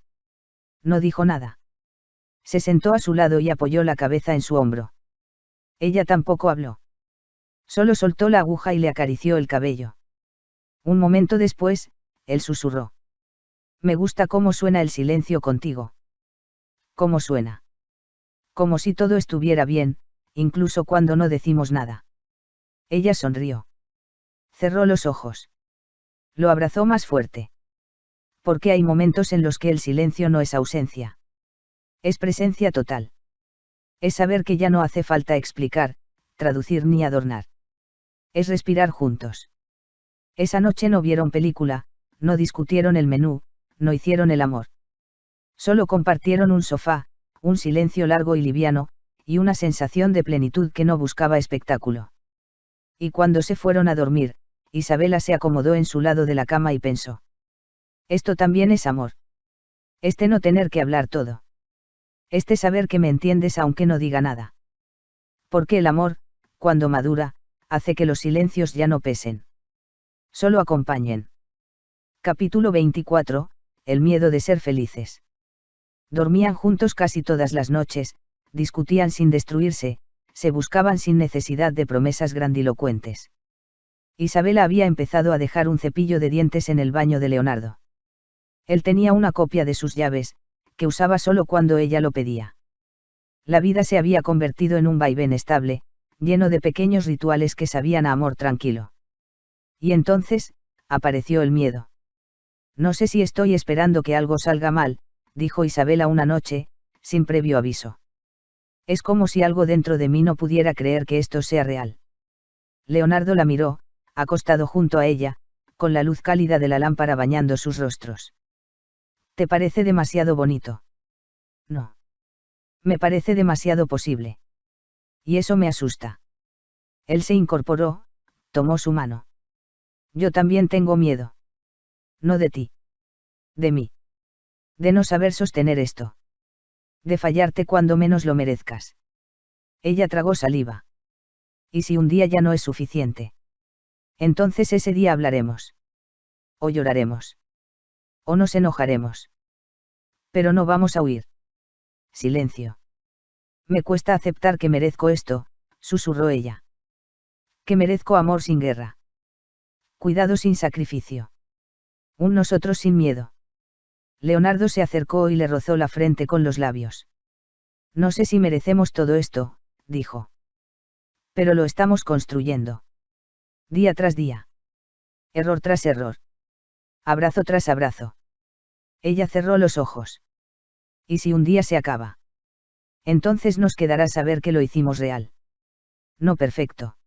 No dijo nada. Se sentó a su lado y apoyó la cabeza en su hombro. Ella tampoco habló. Solo soltó la aguja y le acarició el cabello. Un momento después, él susurró. Me gusta cómo suena el silencio contigo. ¿Cómo suena? Como si todo estuviera bien, incluso cuando no decimos nada. Ella sonrió. Cerró los ojos. Lo abrazó más fuerte. Porque hay momentos en los que el silencio no es ausencia. Es presencia total. Es saber que ya no hace falta explicar, traducir ni adornar. Es respirar juntos. Esa noche no vieron película, no discutieron el menú, no hicieron el amor. Solo compartieron un sofá, un silencio largo y liviano, y una sensación de plenitud que no buscaba espectáculo. Y cuando se fueron a dormir, Isabela se acomodó en su lado de la cama y pensó. Esto también es amor. Este no tener que hablar todo. Este saber que me entiendes aunque no diga nada. Porque el amor, cuando madura, hace que los silencios ya no pesen. Solo acompañen. Capítulo 24, el miedo de ser felices. Dormían juntos casi todas las noches, discutían sin destruirse, se buscaban sin necesidad de promesas grandilocuentes. Isabela había empezado a dejar un cepillo de dientes en el baño de Leonardo. Él tenía una copia de sus llaves, que usaba solo cuando ella lo pedía. La vida se había convertido en un vaivén estable, lleno de pequeños rituales que sabían a amor tranquilo. Y entonces, apareció el miedo. No sé si estoy esperando que algo salga mal, dijo Isabela una noche, sin previo aviso. Es como si algo dentro de mí no pudiera creer que esto sea real. Leonardo la miró, acostado junto a ella, con la luz cálida de la lámpara bañando sus rostros. ¿Te parece demasiado bonito? No. Me parece demasiado posible. Y eso me asusta. Él se incorporó, tomó su mano. Yo también tengo miedo. No de ti. De mí. De no saber sostener esto. De fallarte cuando menos lo merezcas. Ella tragó saliva. ¿Y si un día ya no es suficiente? Entonces ese día hablaremos. O lloraremos. O nos enojaremos. Pero no vamos a huir. Silencio. Me cuesta aceptar que merezco esto, susurró ella. Que merezco amor sin guerra. Cuidado sin sacrificio. Un nosotros sin miedo. Leonardo se acercó y le rozó la frente con los labios. No sé si merecemos todo esto, dijo. Pero lo estamos construyendo. Día tras día. Error tras error. Abrazo tras abrazo. Ella cerró los ojos. ¿Y si un día se acaba? Entonces nos quedará saber que lo hicimos real. No perfecto.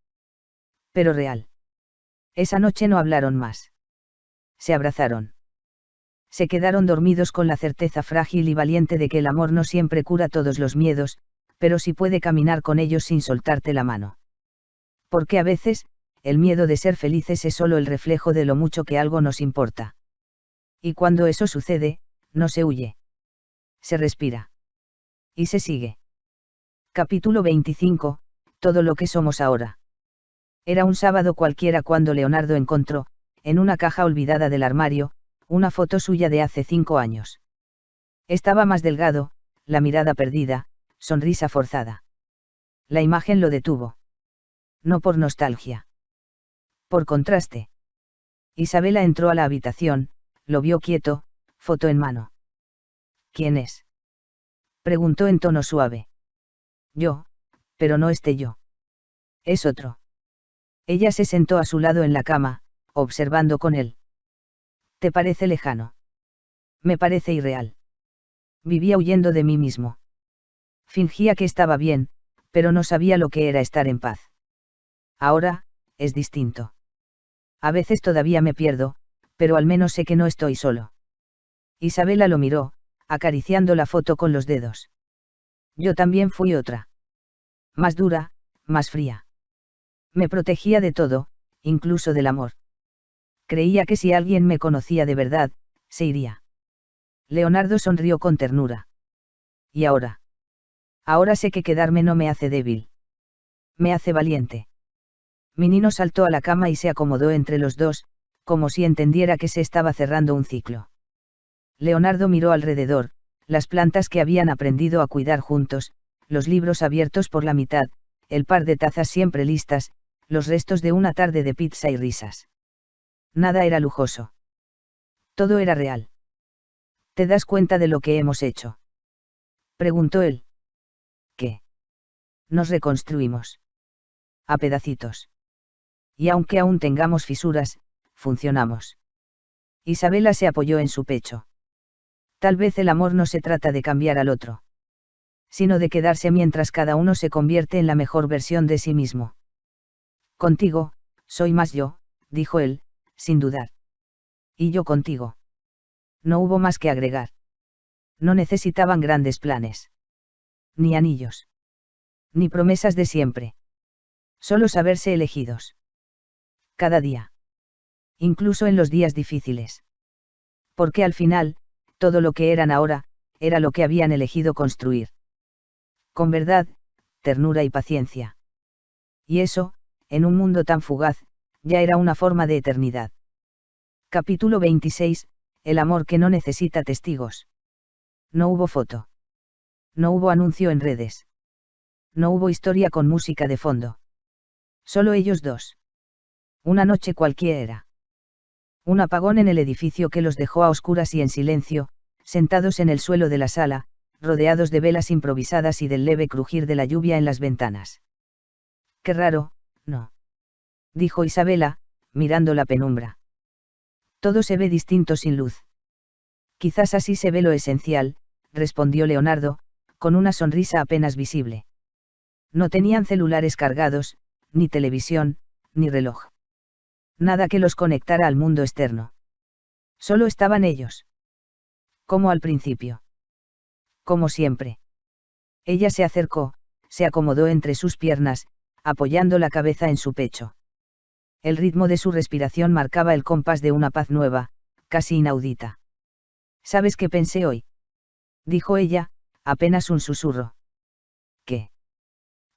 Pero real. Esa noche no hablaron más. Se abrazaron. Se quedaron dormidos con la certeza frágil y valiente de que el amor no siempre cura todos los miedos, pero sí puede caminar con ellos sin soltarte la mano. Porque a veces, el miedo de ser felices es solo el reflejo de lo mucho que algo nos importa. Y cuando eso sucede, no se huye. Se respira. Y se sigue. Capítulo 25, todo lo que somos ahora. Era un sábado cualquiera cuando Leonardo encontró, en una caja olvidada del armario, una foto suya de hace 5 años. Estaba más delgado, la mirada perdida, sonrisa forzada. La imagen lo detuvo. No por nostalgia. Por contraste. Isabela entró a la habitación, lo vio quieto, foto en mano. ¿Quién es? Preguntó en tono suave. Yo, pero no yo. Es otro. Ella se sentó a su lado en la cama, observando con él. ¿Te parece lejano? Me parece irreal. Vivía huyendo de mí mismo. Fingía que estaba bien, pero no sabía lo que era estar en paz. Ahora, es distinto. A veces todavía me pierdo, pero al menos sé que no estoy solo. Isabela lo miró, acariciando la foto con los dedos. Yo también fui otra. Más dura, más fría. Me protegía de todo, incluso del amor. Creía que si alguien me conocía de verdad, se iría. Leonardo sonrió con ternura. ¿Y ahora? Ahora sé que quedarme no me hace débil. Me hace valiente. Minino saltó a la cama y se acomodó entre los dos, como si entendiera que se estaba cerrando un ciclo. Leonardo miró alrededor, las plantas que habían aprendido a cuidar juntos, los libros abiertos por la mitad, el par de tazas siempre listas, los restos de una tarde de pizza y risas. Nada era lujoso. Todo era real. ¿Te das cuenta de lo que hemos hecho? Preguntó él. ¿Qué? Nos reconstruimos. A pedacitos. Y aunque aún tengamos fisuras, funcionamos. Isabela se apoyó en su pecho. Tal vez el amor no se trata de cambiar al otro, sino de quedarse mientras cada uno se convierte en la mejor versión de sí mismo. Contigo, soy más yo, dijo él, sin dudar. Y yo contigo. No hubo más que agregar. No necesitaban grandes planes. Ni anillos. Ni promesas de siempre. Solo saberse elegidos. Cada día. Incluso en los días difíciles. Porque al final, todo lo que eran ahora, era lo que habían elegido construir. Con verdad, ternura y paciencia. Y eso, en un mundo tan fugaz, ya era una forma de eternidad. Capítulo 26, el amor que no necesita testigos. No hubo foto. No hubo anuncio en redes. No hubo historia con música de fondo. Solo ellos dos. Una noche cualquiera. Un apagón en el edificio que los dejó a oscuras y en silencio, sentados en el suelo de la sala, rodeados de velas improvisadas y del leve crujir de la lluvia en las ventanas. Qué raro, ¿no? Dijo Isabela, mirando la penumbra. Todo se ve distinto sin luz. Quizás así se ve lo esencial, respondió Leonardo, con una sonrisa apenas visible. No tenían celulares cargados, ni televisión, ni reloj. Nada que los conectara al mundo externo. Solo estaban ellos. Como al principio. Como siempre. Ella se acercó, se acomodó entre sus piernas, apoyando la cabeza en su pecho. El ritmo de su respiración marcaba el compás de una paz nueva, casi inaudita. ¿Sabes qué pensé hoy? Dijo ella, apenas un susurro. ¿Qué?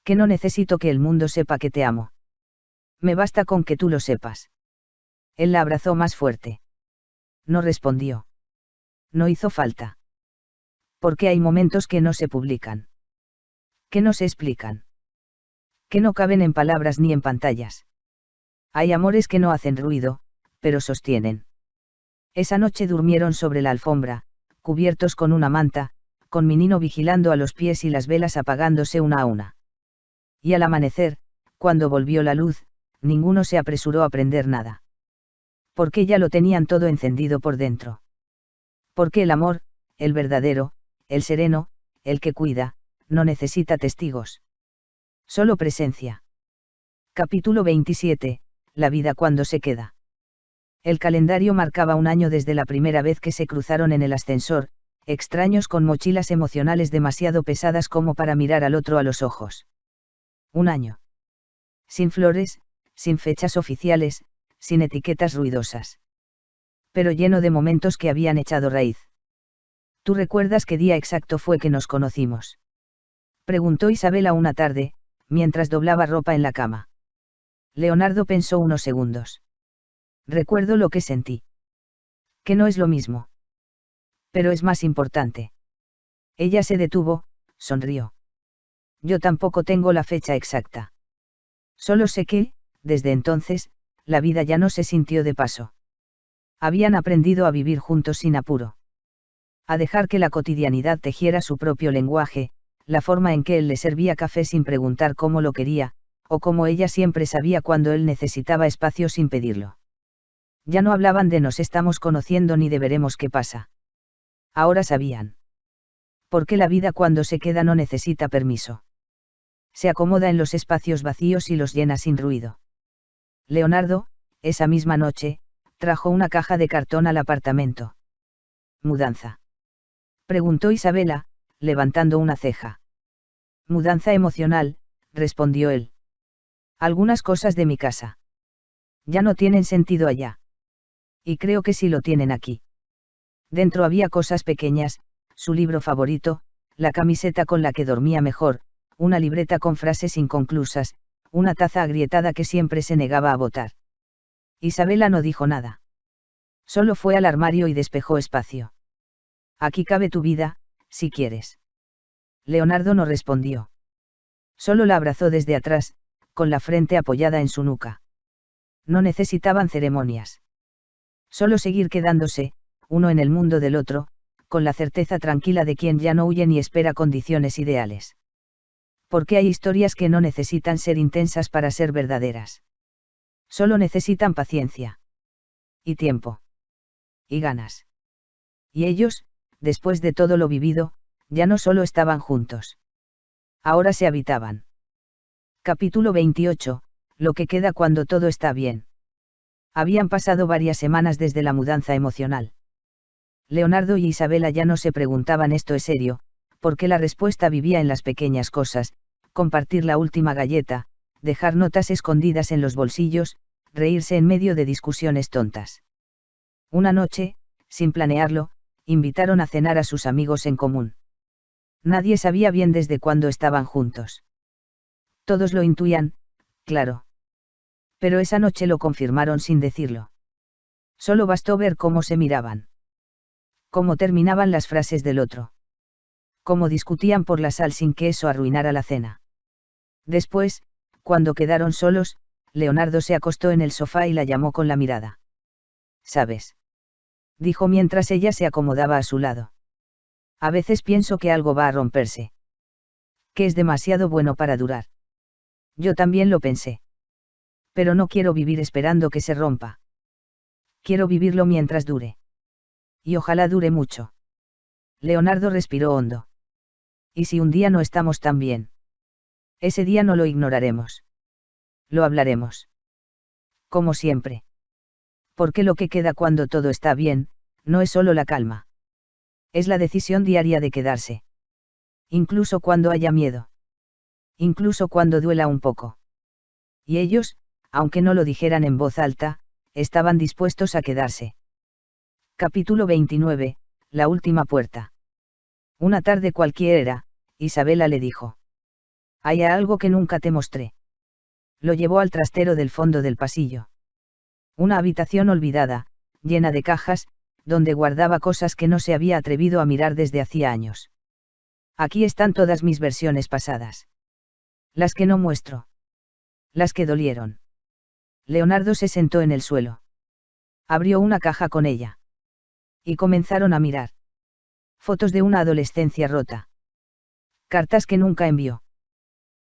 Que no necesito que el mundo sepa que te amo. Me basta con que tú lo sepas. Él la abrazó más fuerte. No respondió. No hizo falta. Porque hay momentos que no se publican. Que no se explican. Que no caben en palabras ni en pantallas. Hay amores que no hacen ruido, pero sostienen. Esa noche durmieron sobre la alfombra, cubiertos con una manta, con Minino vigilando a los pies y las velas apagándose una a una. Y al amanecer, cuando volvió la luz, ninguno se apresuró a prender nada. Porque ya lo tenían todo encendido por dentro. Porque el amor, el verdadero, el sereno, el que cuida, no necesita testigos. Solo presencia. Capítulo 27, la vida cuando se queda. El calendario marcaba un año desde la primera vez que se cruzaron en el ascensor, extraños con mochilas emocionales demasiado pesadas como para mirar al otro a los ojos. Un año. Sin flores, sin fechas oficiales, sin etiquetas ruidosas. Pero lleno de momentos que habían echado raíz. ¿Tú recuerdas qué día exacto fue que nos conocimos? Preguntó Isabela una tarde, mientras doblaba ropa en la cama. Leonardo pensó unos segundos. Recuerdo lo que sentí. Que no es lo mismo. Pero es más importante. Ella se detuvo, sonrió. Yo tampoco tengo la fecha exacta. Solo sé que, desde entonces, la vida ya no se sintió de paso. Habían aprendido a vivir juntos sin apuro. A dejar que la cotidianidad tejiera su propio lenguaje, la forma en que él le servía café sin preguntar cómo lo quería, o como ella siempre sabía cuando él necesitaba espacio sin pedirlo. Ya no hablaban de nos estamos conociendo ni de veremos qué pasa. Ahora sabían. Porque la vida cuando se queda no necesita permiso. Se acomoda en los espacios vacíos y los llena sin ruido. Leonardo, esa misma noche, trajo una caja de cartón al apartamento. ¿Mudanza? Preguntó Isabela, levantando una ceja. Mudanza emocional, respondió él. Algunas cosas de mi casa. Ya no tienen sentido allá. Y creo que sí lo tienen aquí. Dentro había cosas pequeñas, su libro favorito, la camiseta con la que dormía mejor, una libreta con frases inconclusas, una taza agrietada que siempre se negaba a botar. Isabela no dijo nada. Solo fue al armario y despejó espacio. Aquí cabe tu vida, si quieres. Leonardo no respondió. Solo la abrazó desde atrás, con la frente apoyada en su nuca. No necesitaban ceremonias. Solo seguir quedándose, uno en el mundo del otro, con la certeza tranquila de quien ya no huye ni espera condiciones ideales. Porque hay historias que no necesitan ser intensas para ser verdaderas. Solo necesitan paciencia. Y tiempo. y ganas. Y ellos, después de todo lo vivido, ya no solo estaban juntos. Ahora se habitaban. Capítulo 28, lo que queda cuando todo está bien. Habían pasado varias semanas desde la mudanza emocional. Leonardo y Isabela ya no se preguntaban «¿Esto es serio?», porque la respuesta vivía en las pequeñas cosas: compartir la última galleta, dejar notas escondidas en los bolsillos, reírse en medio de discusiones tontas. Una noche, sin planearlo, invitaron a cenar a sus amigos en común. Nadie sabía bien desde cuándo estaban juntos. Todos lo intuían, claro. Pero esa noche lo confirmaron sin decirlo. Solo bastó ver cómo se miraban. Cómo terminaban las frases del otro. Cómo discutían por la sal sin que eso arruinara la cena. Después, cuando quedaron solos, Leonardo se acostó en el sofá y la llamó con la mirada. «¿Sabes?», dijo mientras ella se acomodaba a su lado. «A veces pienso que algo va a romperse. Que es demasiado bueno para durar». Yo también lo pensé. Pero no quiero vivir esperando que se rompa. Quiero vivirlo mientras dure. Y ojalá dure mucho. Leonardo respiró hondo. ¿Y si un día no estamos tan bien? Ese día no lo ignoraremos. Lo hablaremos. Como siempre. Porque lo que queda cuando todo está bien, no es solo la calma. Es la decisión diaria de quedarse. Incluso cuando haya miedo. Incluso cuando duela un poco. Y ellos, aunque no lo dijeran en voz alta, estaban dispuestos a quedarse. Capítulo 29, la última puerta. Una tarde cualquiera, Isabela le dijo: «Hay algo que nunca te mostré». Lo llevó al trastero del fondo del pasillo. Una habitación olvidada, llena de cajas, donde guardaba cosas que no se había atrevido a mirar desde hacía años. «Aquí están todas mis versiones pasadas. Las que no muestro. Las que dolieron». Leonardo se sentó en el suelo. Abrió una caja con ella. Y comenzaron a mirar. Fotos de una adolescencia rota. Cartas que nunca envió.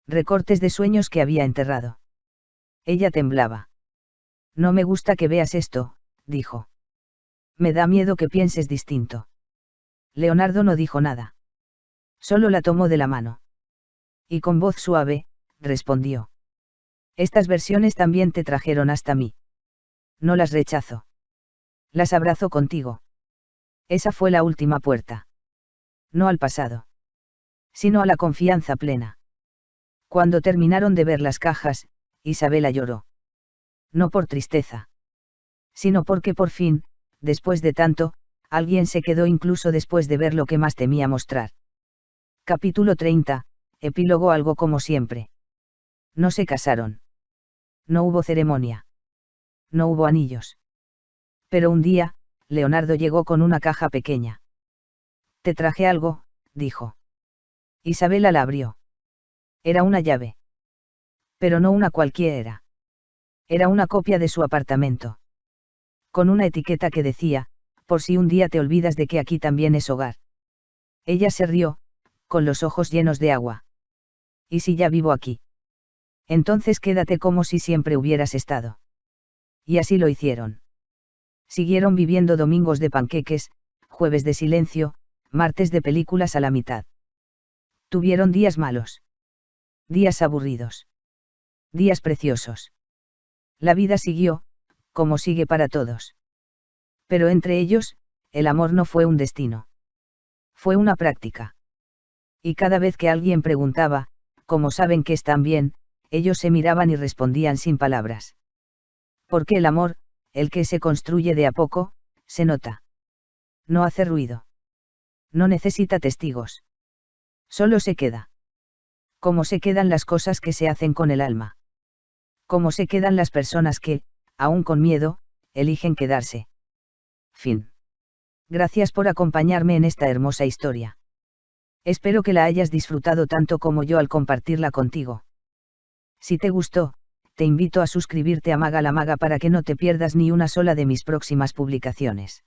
Recortes de sueños que había enterrado. Ella temblaba. «No me gusta que veas esto», dijo. «Me da miedo que pienses distinto». Leonardo no dijo nada. Solo la tomó de la mano. Y con voz suave, respondió: «Estas versiones también te trajeron hasta mí. No las rechazo. Las abrazo contigo». Esa fue la última puerta. No al pasado. Sino a la confianza plena. Cuando terminaron de ver las cajas, Isabela lloró. No por tristeza. Sino porque por fin, después de tanto, alguien se quedó incluso después de ver lo que más temía mostrar. Capítulo 30, epílogo. Algo como siempre. No se casaron. No hubo ceremonia. No hubo anillos. Pero un día, Leonardo llegó con una caja pequeña. «Te traje algo», dijo. Isabela la abrió. Era una llave. Pero no una cualquiera. Era una copia de su apartamento. Con una etiqueta que decía: «Por si un día te olvidas de que aquí también es hogar». Ella se rió, con los ojos llenos de agua. «¿Y si ya vivo aquí? Entonces quédate como si siempre hubieras estado». Y así lo hicieron. Siguieron viviendo domingos de panqueques, jueves de silencio, martes de películas a la mitad. Tuvieron días malos. Días aburridos. Días preciosos. La vida siguió, como sigue para todos. Pero entre ellos, el amor no fue un destino. Fue una práctica. Y cada vez que alguien preguntaba: «¿Cómo saben que están bien?», ellos se miraban y respondían sin palabras. Porque el amor, el que se construye de a poco, se nota. No hace ruido. No necesita testigos. Solo se queda. Como se quedan las cosas que se hacen con el alma. Como se quedan las personas que, aún con miedo, eligen quedarse. Fin. Gracias por acompañarme en esta hermosa historia. Espero que la hayas disfrutado tanto como yo al compartirla contigo. Si te gustó, te invito a suscribirte a Maga la Maga para que no te pierdas ni una sola de mis próximas publicaciones.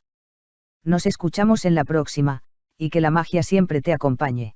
Nos escuchamos en la próxima, y que la magia siempre te acompañe.